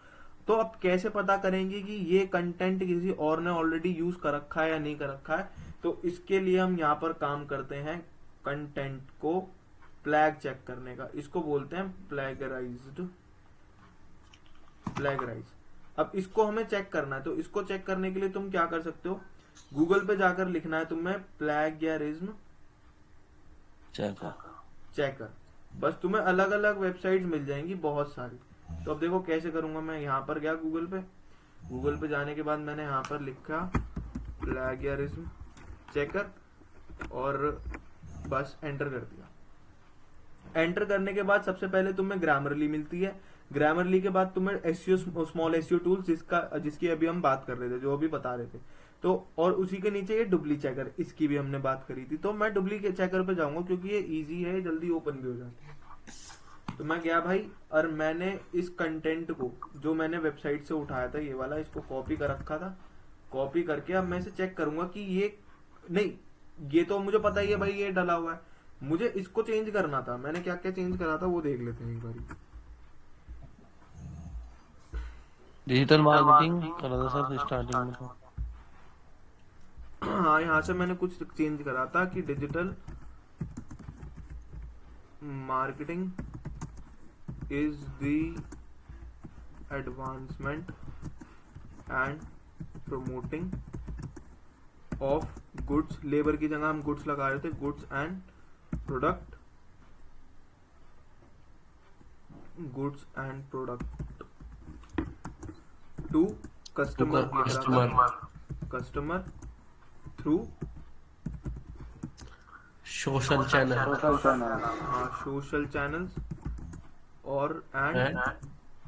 Speaker 1: तो अब कैसे पता करेंगे कि ये कंटेंट किसी और ने ऑलरेडी यूज कर रखा है या नहीं कर रखा है? तो इसके लिए हम यहाँ पर काम करते हैं कंटेंट को प्लैग चेक करने का, इसको बोलते हैं प्लैगराइज्ड, प्लैगराइज। अब इसको हमें चेक करना है, तो इसको चेक करने के लिए तुम क्या कर सकते हो, गूगल पे जाकर लिखना है तुम्हें प्लैगियरिज्म चेकर, बस तुम्हें अलग अलग वेबसाइट्स मिल जाएंगी बहुत सारी। तो अब देखो कैसे करूंगा, मैं यहाँ पर गया गूगल पे, गूगल पे जाने के बाद मैंने यहाँ पर लिखा प्लैगियरिज्म चेकर और बस एंटर कर दिया। एंटर करने के बाद सबसे पहले तुम्हें ग्रामरली मिलती है, ग्रामरली के बाद तुम्हें एसईओ, स्मॉल एसईओ टूल्स, जिसकी अभी हम बात कर रहे थे, जो अभी बता रहे थे, तो और उसी के नीचे ये डुप्ली चेकर, इसकी भी हमने बात करी थी। तो मैं डुप्ली चेकर पे जाऊंगा क्योंकि ये इजी है, जल्दी ओपन भी हो जाता है। तो मैं गया भाई, और मैंने इस कंटेंट को जो मैंने वेबसाइट से उठाया था, ये वाला, इसको कॉपी कर रखा था। कॉपी करके अब मैं इसे चेक करूंगा कि ये नहीं, ये तो मुझे पता ही है भाई, ये डला हुआ है, मुझे इसको चेंज करना था। मैंने क्या क्या चेंज करा था वो देख लेते हैं एक बार।
Speaker 2: डिजिटल मार्केटिंग कर रहा था सर स्टार्टिंग में तो।
Speaker 1: हाँ, यहाँ से मैंने कुछ चेंज करा था कि digital marketing is the advancement and promoting of goods, labour की जगह हम गुड्स लगा रहे थे, goods and product, goods and product to customer, customer through
Speaker 4: social channel,
Speaker 1: हाँ सोशल चैनल्स और and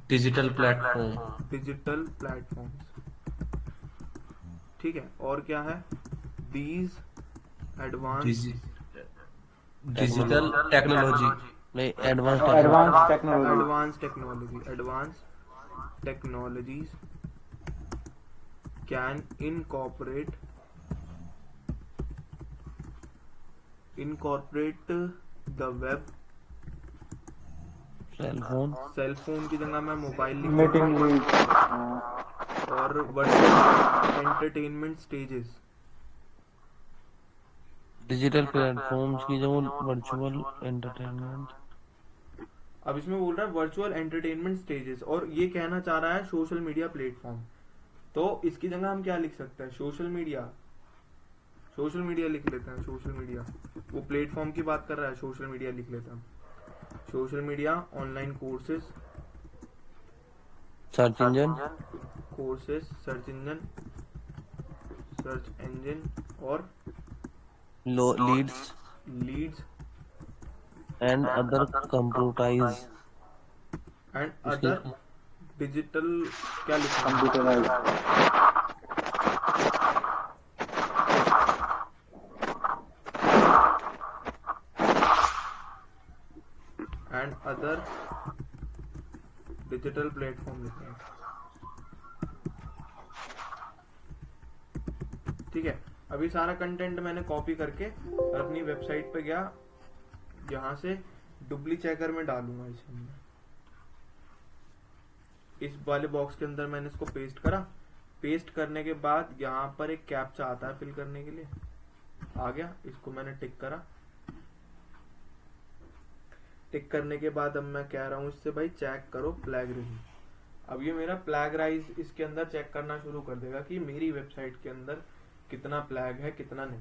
Speaker 4: digital platform,
Speaker 1: digital platforms. ठीक है, और क्या है, दीज एडवांस
Speaker 4: डिजिटल टेक्नोलॉजी,
Speaker 2: नहीं advance
Speaker 3: technology,
Speaker 1: advance technology, advance technologies can incorporate the web, cell phone की जगह मैं मोबाइल लिख देता
Speaker 3: मीटिंग
Speaker 1: हूँ,
Speaker 3: लीड,
Speaker 1: और virtual entertainment stages.
Speaker 2: Digital platforms की जो वर्चुअल एंटरटेनमेंट।
Speaker 1: अब इसमें बोल रहा है वर्चुअल एंटरटेनमेंट स्टेजेस, और ये कहना चाह रहा है सोशल मीडिया प्लेटफॉर्म। तो इसकी जगह हम क्या लिख सकते हैं, सोशल मीडिया, सोशल मीडिया लिख लेते हैं, सोशल मीडिया, वो प्लेटफॉर्म की बात कर रहा है, सोशल मीडिया लिख लेते हैं, social media, online courses,
Speaker 2: search engine,
Speaker 1: courses, search engine और
Speaker 2: leads
Speaker 1: leads
Speaker 2: and other computerise
Speaker 1: and other digital, क्या लिखा है,
Speaker 3: computerise,
Speaker 1: and other digital platform लिखा है। ठीक है, अभी सारा कंटेंट मैंने कॉपी करके अपनी वेबसाइट पे गया, यहाँ से डुप्ली चेकर में डालूंगा इसे मैं। इस वाले बॉक्स के अंदर मैंने इसको पेस्ट करा। पेस्ट करने के बाद यहाँ पर एक कैप्चा आता है फिल करने के लिए, आ गया, इसको मैंने टिक करा। टिक करने के बाद अब मैं कह रहा हूँ इससे भाई चेक करो प्लैगरिज्म। अब ये मेरा प्लैगराइज इसके अंदर चेक करना शुरू कर देगा कि मेरी वेबसाइट के अंदर कितना प्लैग है कितना नहीं।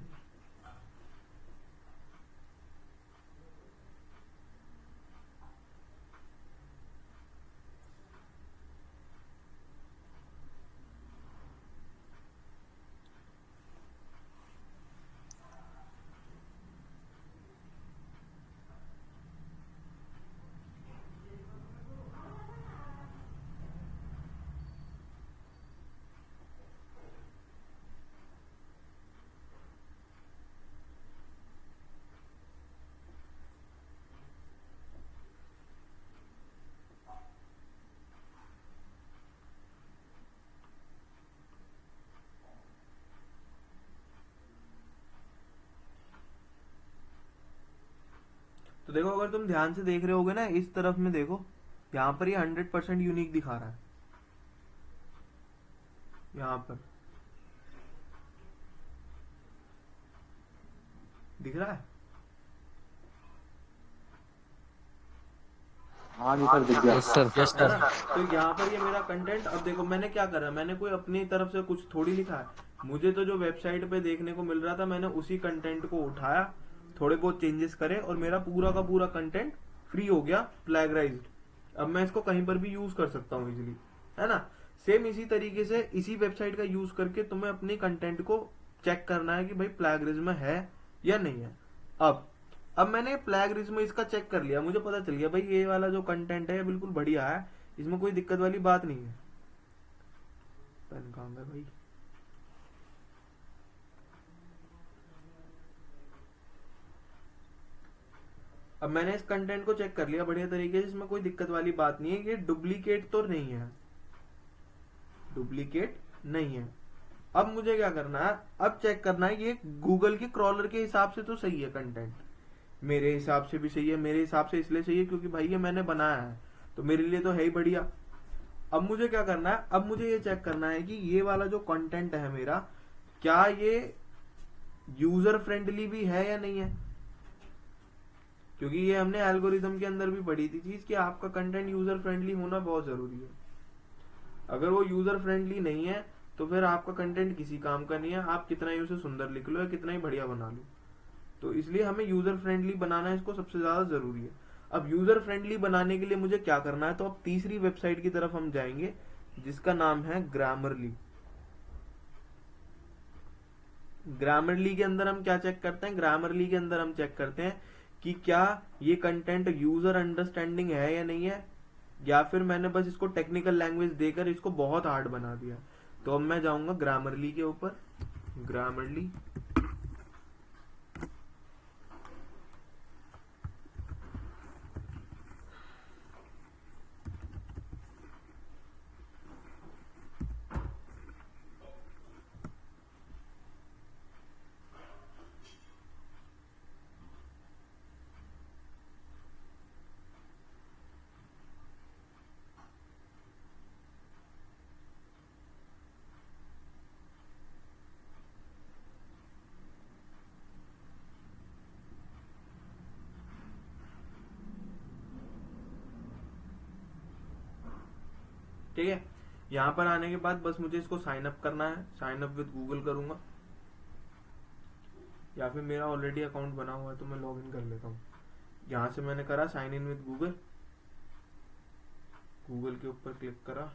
Speaker 1: तो देखो, अगर तुम ध्यान से देख रहे होगे ना, इस तरफ में देखो, यहाँ पर ये 100% यूनिक दिखा रहा है। यहाँ पर दिख रहा है।
Speaker 3: हाँ जी सर, दिख गया।
Speaker 2: Yes sir.
Speaker 4: यस
Speaker 1: है
Speaker 4: सर।
Speaker 1: ना? तो यहाँ पर ये मेरा कंटेंट, अब देखो मैंने क्या करा, मैंने कोई अपनी तरफ से कुछ थोड़ी लिखा है। मुझे तो जो वेबसाइट पे देखने को मिल रहा था, मैंने उसी कंटेंट को उठाया, थोड़े बहुत चेंजेस करे और मेरा पूरा का पूरा कंटेंट फ्री हो गया, प्लैगराइज्ड। अब मैं इसको कहीं पर भी यूज कर सकता हूँ इजीली, है ना। सेम इसी तरीके से इसी वेबसाइट का यूज करके तुम्हें अपनी कंटेंट को चेक करना है कि भाई प्लैगरिज्म है या नहीं है। अब मैंने प्लैगरिज्म इसका चेक कर लिया, मुझे पता चल गया भाई ये वाला जो कंटेंट है बिल्कुल बढ़िया है, इसमें कोई दिक्कत वाली बात नहीं है। पेन कहाँ गया भाई? अब मैंने इस कंटेंट को चेक कर लिया बढ़िया तरीके से, इसमें कोई दिक्कत वाली बात नहीं है। ये डुप्लीकेट तो नहीं है, डुप्लीकेट नहीं है। अब मुझे क्या करना है, अब चेक करना है ये गूगल के क्रॉलर के हिसाब से तो सही है कंटेंट, मेरे हिसाब से भी सही है। मेरे हिसाब से इसलिए सही है क्योंकि भाई ये मैंने बनाया है, तो मेरे लिए तो है ही बढ़िया। अब मुझे क्या करना है, अब मुझे ये चेक करना है कि ये वाला जो कंटेंट है मेरा, क्या ये यूजर फ्रेंडली भी है या नहीं है। क्योंकि ये हमने एल्गोरिथम के अंदर भी पढ़ी थी चीज कि आपका कंटेंट यूजर फ्रेंडली होना बहुत जरूरी है। अगर वो यूजर फ्रेंडली नहीं है तो फिर आपका कंटेंट किसी काम का नहीं है, आप कितना ही उसे सुंदर लिख लो या कितना ही बढ़िया बना लो। तो इसलिए हमें यूजर फ्रेंडली बनाना इसको सबसे ज्यादा जरूरी है। अब यूजर फ्रेंडली बनाने के लिए मुझे क्या करना है, तो अब तीसरी वेबसाइट की तरफ हम जाएंगे जिसका नाम है ग्रामरली। ग्रामरली के अंदर हम क्या चेक करते हैं, ग्रामरली के अंदर हम चेक करते हैं कि क्या ये कंटेंट यूजर अंडरस्टैंडिंग है या नहीं है, या फिर मैंने बस इसको टेक्निकल लैंग्वेज देकर इसको बहुत हार्ड बना दिया। तो अब मैं जाऊंगा ग्रामरली के ऊपर, ग्रामरली। ठीक है, यहाँ पर आने के बाद बस मुझे इसको साइन अप करना है। साइन अप विद गूगल करूंगा, या फिर मेरा ऑलरेडी अकाउंट बना हुआ है तो मैं लॉग इन कर लेता हूँ। यहाँ से मैंने करा sign in with Google, Google के ऊपर क्लिक करा।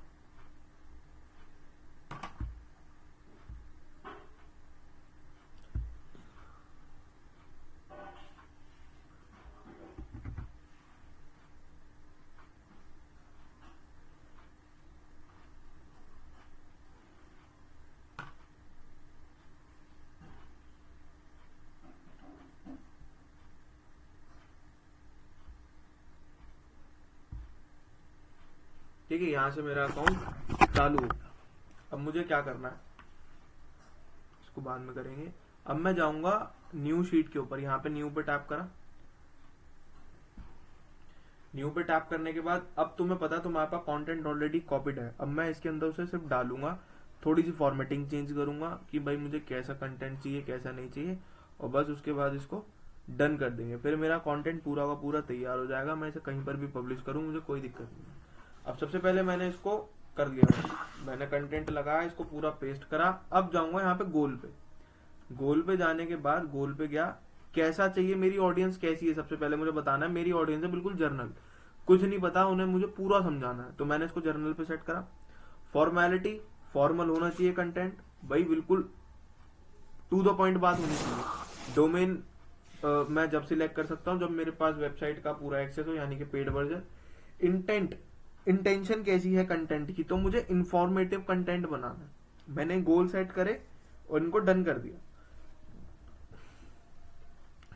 Speaker 1: ठीक है, यहाँ से मेरा अकाउंट चालू हो। अब मुझे क्या करना है, इसको बाद में करेंगे। अब मैं जाऊंगा न्यू शीट के ऊपर, यहाँ पे न्यू पे टैप करा। न्यू पे टैप करने के बाद अब तुम्हें पता है तुम्हारे पास कंटेंट ऑलरेडी कॉपीड है। अब मैं इसके अंदर उसे सिर्फ डालूंगा, थोड़ी सी फॉर्मेटिंग चेंज करूंगा कि भाई मुझे कैसा कंटेंट चाहिए कैसा नहीं चाहिए, और बस उसके बाद इसको डन कर देंगे। फिर मेरा कंटेंट पूरा का पूरा तैयार हो जाएगा, मैं इसे कहीं पर भी पब्लिश करूँ मुझे कोई दिक्कत नहीं। अब सबसे पहले मैंने इसको कर लिया, मैंने कंटेंट लगाया, इसको पूरा पेस्ट करा। अब जाऊंगा यहाँ पे गोल पे। गोल पे जाने के बाद गोल पे गया, कैसा चाहिए, मेरी ऑडियंस कैसी है, सबसे पहले मुझे बताना है। मेरी ऑडियंस है बिल्कुल जर्नल, कुछ नहीं पता उन्हें, मुझे पूरा समझाना है, तो मैंने इसको जर्नल पे सेट करा। फॉर्मेलिटी, फॉर्मल होना चाहिए कंटेंट, भाई बिल्कुल टू द पॉइंट बात होनी चाहिए। डोमेन मैं जब सिलेक्ट कर सकता हूँ जब मेरे पास वेबसाइट का पूरा एक्सेस हो, यानी कि पेड वर्जन। इंटेंशन कैसी है कंटेंट की, तो मुझे इंफॉर्मेटिव कंटेंट बनाना है। मैंने गोल सेट करे और इनको डन कर दिया।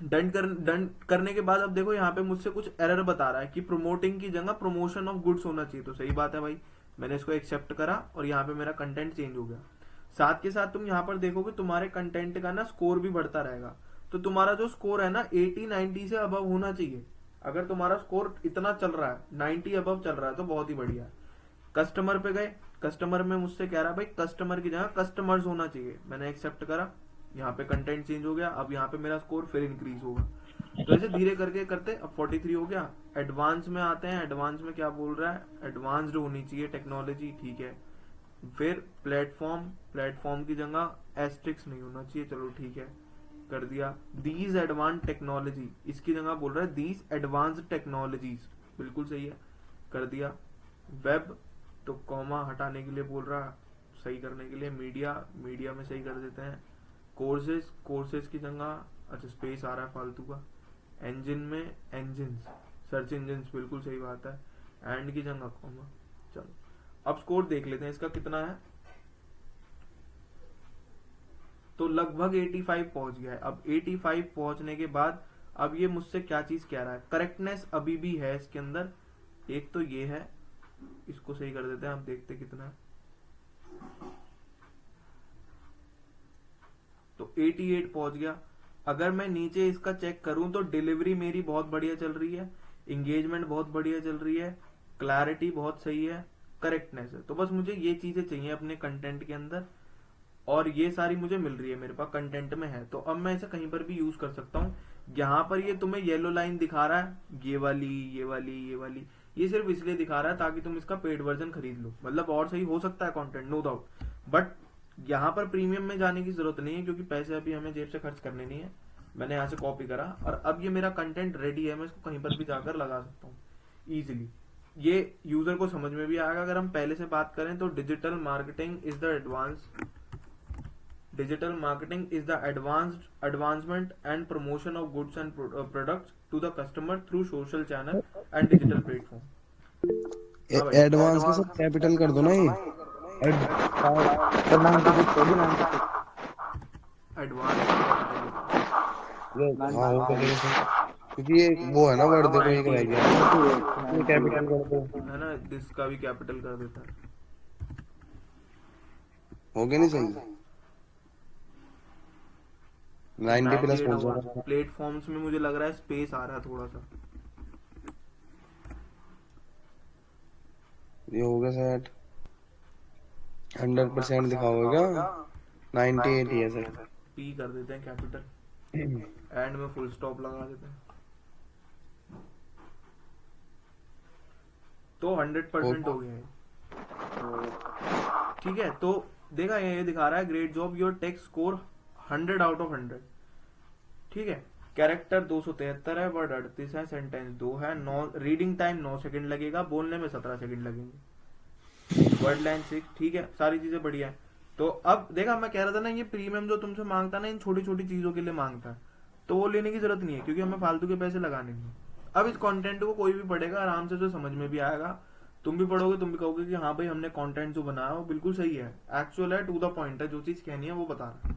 Speaker 1: डन करने के बाद अब देखो यहाँ पे मुझसे कुछ एरर बता रहा है कि प्रमोटिंग की जगह प्रमोशन ऑफ गुड्स होना चाहिए, तो सही बात है भाई, मैंने इसको एक्सेप्ट करा और यहाँ पे मेरा कंटेंट चेंज हो गया। साथ के साथ तुम यहाँ पर देखोगे तुम्हारे कंटेंट का ना स्कोर भी बढ़ता रहेगा, तो तुम्हारा जो स्कोर है ना 80-90 से अबव होना चाहिए। अगर तुम्हारा स्कोर इतना चल रहा है 90 अबव चल रहा है तो बहुत ही बढ़िया है। कस्टमर पे गए, कस्टमर में मुझसे कह रहा है भाई कस्टमर की जगह कस्टमर्स होना चाहिए, मैंने एक्सेप्ट करा, यहाँ पे कंटेंट चेंज हो गया। अब यहाँ पे मेरा स्कोर फिर इंक्रीज होगा। तो ऐसे धीरे करके करते अब 43 हो गया। एडवांस में आते हैं, एडवांस में क्या बोल रहा है, एडवांस्ड होनी चाहिए टेक्नोलॉजी, ठीक है। फिर प्लेटफॉर्म की जगह एस्ट्रिक्स नहीं होना चाहिए, चलो ठीक है कर दिया। दीज एडवांस टेक्नोलॉजी, इसकी जगह बोल रहा है दीज एडवांस्ड टेक्नोलॉजीज, बिल्कुल सही है, कर दिया। वेब तो कॉमा हटाने के लिए बोल रहा, सही करने के लिए। मीडिया में सही कर देते हैं। कोर्सेज की जगह अच्छा स्पेस आ रहा है फालतू का। इंजन में इंजिन्स, सर्च इंजिन्स, बिल्कुल सही बात है। एंड की जगह कॉमा। चलो अब स्कोर देख लेते हैं इसका कितना है। तो लगभग 85 पहुंच गया है। अब 85 पहुंचने के बाद अब ये मुझसे क्या चीज कह रहा है, करेक्टनेस अभी भी है इसके अंदर। एक तो ये है, इसको सही कर देते हैं, आप देखते कितना है। तो 88 पहुंच गया। अगर मैं नीचे इसका चेक करूं तो डिलीवरी मेरी बहुत बढ़िया चल रही है, इंगेजमेंट बहुत बढ़िया चल रही है, क्लैरिटी बहुत सही है, करेक्टनेस है। तो बस मुझे ये चीजें चाहिए अपने कंटेंट के अंदर, और ये सारी मुझे मिल रही है, मेरे पास कंटेंट में है। तो अब मैं इसे कहीं पर भी यूज कर सकता हूँ। यहाँ पर ये तुम्हें येलो लाइन दिखा रहा है, ये वाली, ये सिर्फ इसलिए दिखा रहा है ताकि तुम इसका पेड वर्जन खरीद लो। मतलब और सही हो सकता है कंटेंट, नो डाउट, बट यहाँ पर प्रीमियम में जाने की जरूरत नहीं है, क्योंकि पैसे अभी हमें जेब से खर्च करने नहीं है। मैंने यहाँ से कॉपी करा और अब ये मेरा कंटेंट रेडी है, मैं इसको कहीं पर भी जाकर लगा सकता हूँ इजिली। ये यूजर को समझ में भी आएगा। अगर हम पहले से बात करें तो digital marketing is the advancement and promotion of goods and products to the customer through social channel and digital platform।
Speaker 2: Advance के सब कैपिटल कर दो ना ये।
Speaker 1: एडवांस
Speaker 2: हाँ वो करेंगे, क्योंकि ये वो है ना वर्ड, देखो एक रह गया, ये कैपिटल कर दो,
Speaker 1: है ना, इसका भी कैपिटल कर देता है।
Speaker 2: हो गया नहीं सही। 90 प्लस हो जाएगा।
Speaker 1: प्लेटफॉर्म्स में मुझे लग रहा है स्पेस आ रहा है थोड़ा सा।
Speaker 2: ये हो गया सेट, 100% दिखाओगे क्या? 98 है सर।
Speaker 1: पी कर देते हैं कैपिटल, एंड में फुल स्टॉप लगा देते हैं। तो 100% हो गया है, ठीक है। तो देखा ये दिखा रहा है great job, your text score 100 out of 100, ठीक है। कैरेक्टर 273 है, वर्ड 38 है, सेंटेंस 2 है, रीडिंग टाइम 9 सेकंड लगेगा, बोलने में 17 सेकंड लगेंगे, वर्ड लेंथ 6, ठीक है, सारी चीजें बढ़िया है। तो अब देखा मैं कह रहा था ना, ये प्रीमियम जो तुमसे मांगता ना इन छोटी छोटी चीजों के लिए मांगता है, तो वो लेने की जरूरत नहीं है, क्योंकि हमें फालतू के पैसे लगाने नहीं। अब इस कंटेंट को कोई भी पढ़ेगा आराम से, जो समझ में भी आएगा, तुम भी पढ़ोगे, तुम भी कहोगे कि हाँ भाई हमने कंटेंट जो बनाया वो बिल्कुल सही है, एक्चुअल है, टू द पॉइंट है, जो चीज कहनी है वो बता रहा है।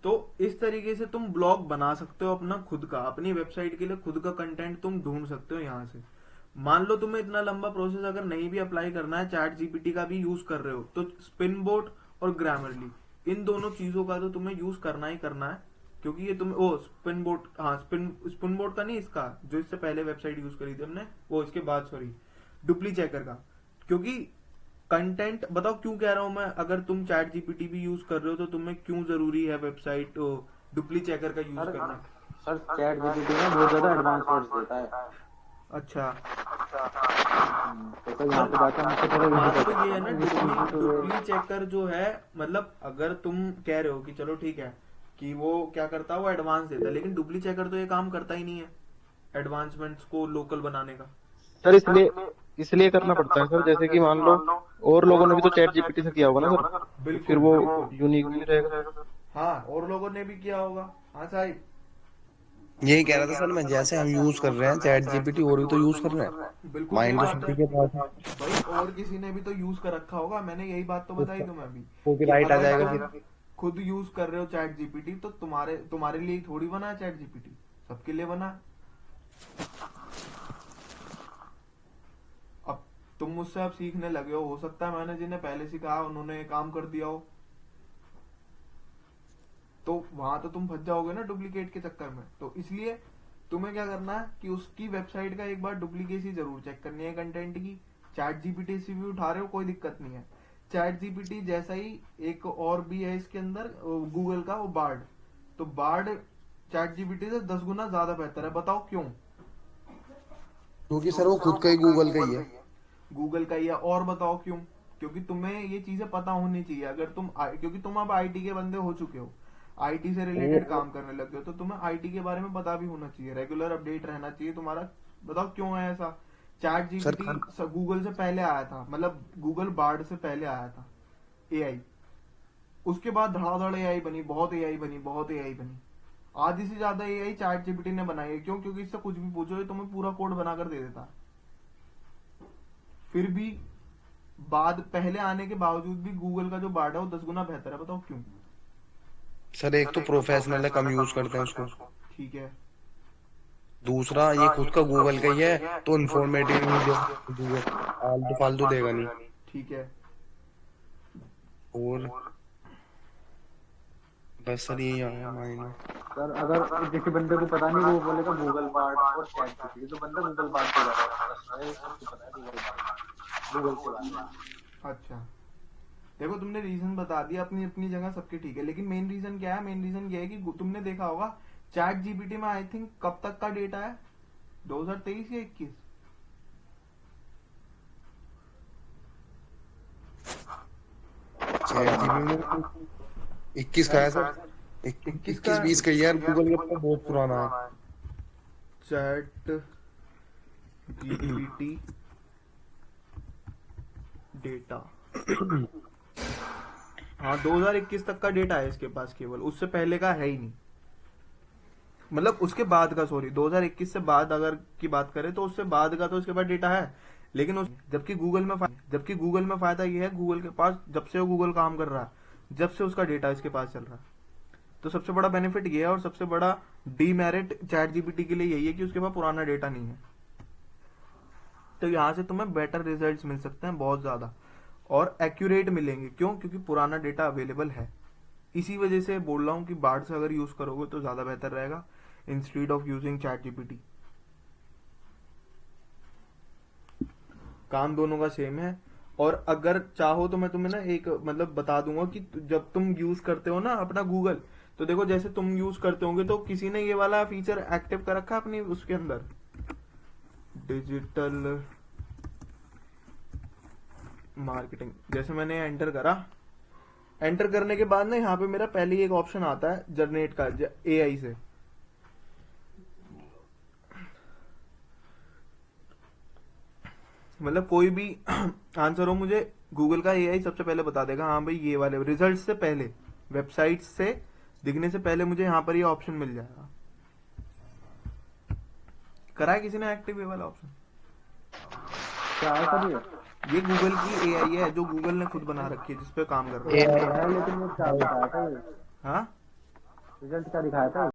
Speaker 1: तो इस तरीके से तुम ब्लॉग बना सकते हो अपना खुद का, अपनी वेबसाइट के लिए खुद का कंटेंट तुम ढूंढ सकते हो यहाँ से। मान लो तुम्हें इतना लंबा प्रोसेस अगर नहीं भी अप्लाई करना है, चैट जीपीटी का भी यूज कर रहे हो, तो स्पिनबोट और ग्रामरली इन दोनों चीजों का तो तुम्हें यूज करना ही करना है, क्योंकि ये तुम्हें वो स्पिन बोर्ड, हाँ स्पिन बोर्ड का नहीं, इसका जो इससे पहले वेबसाइट यूज करी थी हमने, वो इसके बाद सॉरी डुप्ली चेकर का। क्योंकि कंटेंट बताओ क्यों कह रहा हूं मैं, अगर तुम चैट जीपीटी भी यूज कर रहे हो तो तुम्हें क्यों जरूरी है वेबसाइट डुप्ली चेकर का यूज करना?
Speaker 3: सर चैट जीपीटी ना बहुत ज्यादा एडवांस वर्ड्स देता है।
Speaker 1: अच्छा,
Speaker 3: तो यहाँ पे बात हमसे थोड़ा
Speaker 1: बात
Speaker 3: यूज
Speaker 1: तो ये है ना,
Speaker 3: करते
Speaker 1: डुप्ली चेकर जो है, मतलब अगर तुम कह रहे हो कि चलो ठीक है कि वो क्या करता है, वो एडवांस देता है, लेकिन डुप्ली चेकर तो ये काम करता ही नहीं है एडवांसमेंट्स को लोकल बनाने का।
Speaker 5: सर इसलिए करना पड़ता है सर, जैसे कि मान लो और लोगों ने भी तो चैट जीपीटी से किया होगा ना सर, तो
Speaker 1: बिल्कुल
Speaker 5: फिर वो
Speaker 1: बिल्कुल।
Speaker 5: यूनिक भी रहेगा।
Speaker 1: हाँ, और लोगों ने भी किया होगा। हाँ साहिब,
Speaker 2: यही कह रहा था सर मैं, जैसे हम यूज कर रहे हैं चैट जीपीटी, और भी तो यूज कर रहे हैं।
Speaker 1: बिल्कुल सही
Speaker 2: माइंड तो
Speaker 1: बात है
Speaker 2: सभी के पास है।
Speaker 1: भाई, और किसी ने भी तो यूज कर रखा होगा, मैंने यही बात तो बताई तुम्हें अभी कि
Speaker 2: कॉपीराइट आ
Speaker 1: अगर
Speaker 2: जाएगा
Speaker 1: तुम
Speaker 2: फिर।
Speaker 1: खुद यूज कर रहे हो चैट जीपीटी तो तुम्हारे लिए थोड़ी बना है चैट जीपीटी, सबके लिए बना है। अब तुम मुझसे अब सीखने लगे हो सकता है मैंने जिन्हें पहले सिखाया उन्होंने काम कर दिया हो, तो वहां तो तुम फंस जाओगे ना डुप्लीकेट के चक्कर में। तो इसलिए तुम्हें क्या करना है कि उसकी वेबसाइट का एक बार डुप्लीकेसी जरूर चेक करनी है कंटेंट की। चैट जीपीटी से भी उठा रहे हो कोई दिक्कत नहीं है, चैट जीपीटी जैसा ही एक और भी है इसके अंदर गूगल का, वो बार्ड। तो बार्ड चैट जीपीटी से 10 गुना ज्यादा बेहतर है, बताओ क्यों?
Speaker 2: क्योंकि सर वो खुद का ही गूगल का ही है।
Speaker 1: गूगल का ही है, और बताओ क्यों? क्योंकि तुम्हें ये चीजें पता होनी चाहिए। अगर क्योंकि तुम अब आईटी के बंदे हो चुके हो, आईटी से रिलेटेड काम करने लगे हो, तो तुम्हें आईटी के बारे में पता भी होना चाहिए, रेगुलर अपडेट रहना चाहिए तुम्हारा। बताओ क्यों है ऐसा? चैट
Speaker 2: सर
Speaker 1: जीपीटी गूगल से पहले आया था, मतलब गूगल बार्ड से पहले आया था एआई, उसके बाद धड़ाधड़ एआई बनी, बहुत एआई बनी, बहुत एआई बनी। आधी से ज्यादा एआई चैट जीपीटी ने बनाई है। क्यों? क्योंकि इससे कुछ भी पूछो ये तुम्हें पूरा कोड बनाकर दे देता है। फिर भी पहले आने के बावजूद भी गूगल का जो बार्ड है वो 10 गुना बेहतर है, बताओ क्यों?
Speaker 2: सर एक तो प्रोफेशनल है, कम यूज करते हैं उसको।
Speaker 1: ठीक है,
Speaker 2: दूसरा ये खुद का गूगल का ही है, तो इन्फॉर्मेटिव नहीं देगा, आलतू फालतू देगा नहीं।
Speaker 1: ठीक है।
Speaker 2: और बस सर यही आया माइंड में।
Speaker 3: सर अगर किसी बंदे को पता नहीं, वो बोलेगा गूगल बार्ड और चैट जीपीटी, तो बंदा गूगल बार्ड पे जाएगा। सबको पता है गूगल बार्ड, गूगल के बारे में।
Speaker 1: अच्छा, देखो तुमने रीजन बता दिया अपनी अपनी जगह, सबके ठीक है, लेकिन मेन रीजन क्या है? मेन रीजन ये है कि तुमने देखा होगा चैट जीपीटी में आई थिंक कब तक का डेटा है, 2023 या 21?
Speaker 2: चैट जीपीटी में 21 का है सर, 21-20 का ही है। गूगल का बहुत पुराना है।
Speaker 1: चैट जीपीटी डेटा, हाँ 2021 तक का डेटा है इसके पास, केवल उससे पहले का है ही नहीं। मतलब उसके बाद का, सॉरी 2021 से बाद अगर की बात करें तो उससे बाद का तो इसके पास डेटा है, लेकिन जबकि गूगल में फायदा ये है, गूगल के पास जब से वो गूगल काम कर रहा है, जब से उसका डेटा इसके पास चल रहा है, तो सबसे बड़ा बेनिफिट ये है। और सबसे बड़ा डीमेरिट चैट जीपीटी के लिए यही है कि उसके पास पुराना डेटा नहीं है। तो यहाँ से तुम्हें बेटर रिजल्ट्स मिल सकते हैं, बहुत ज्यादा, और एक्यूरेट मिलेंगे। क्यों? क्योंकि पुराना डेटा अवेलेबल है। इसी वजह से बोल रहा हूँ कि बार्ड से अगर यूज करोगे तो ज्यादा बेहतर रहेगा instead of using chat GPT. काम दोनों का सेम है। और अगर चाहो तो मैं तुम्हें ना एक मतलब बता दूंगा कि जब तुम यूज करते हो ना अपना गूगल, तो देखो जैसे तुम यूज करते होंगे तो किसी ने ये वाला फीचर एक्टिव कर रखा है अपनी उसके अंदर, डिजिटल मार्केटिंग। जैसे मैंने एंटर करा, एंटर करने के बाद ना यहाँ पे मेरा पहले ही एक ऑप्शन आता है जनरेट का एआई से। मतलब कोई भी आंसर हो, मुझे गूगल का एआई सबसे पहले बता देगा, हाँ भाई ये वाले रिजल्ट से पहले, वेबसाइट से दिखने से पहले मुझे यहाँ पर ये ऑप्शन मिल जाएगा। करा है किसी ने एक्टिव ये वाला ऑप्शन?
Speaker 3: क्या है सर
Speaker 1: ये गूगल की एआई है जो गूगल ने खुद बना रखी है, जिसपे काम कर रहा है।
Speaker 3: लेकिन वो क्या बताया था?
Speaker 1: हाँ,
Speaker 3: रिजल्ट क्या दिखाया था?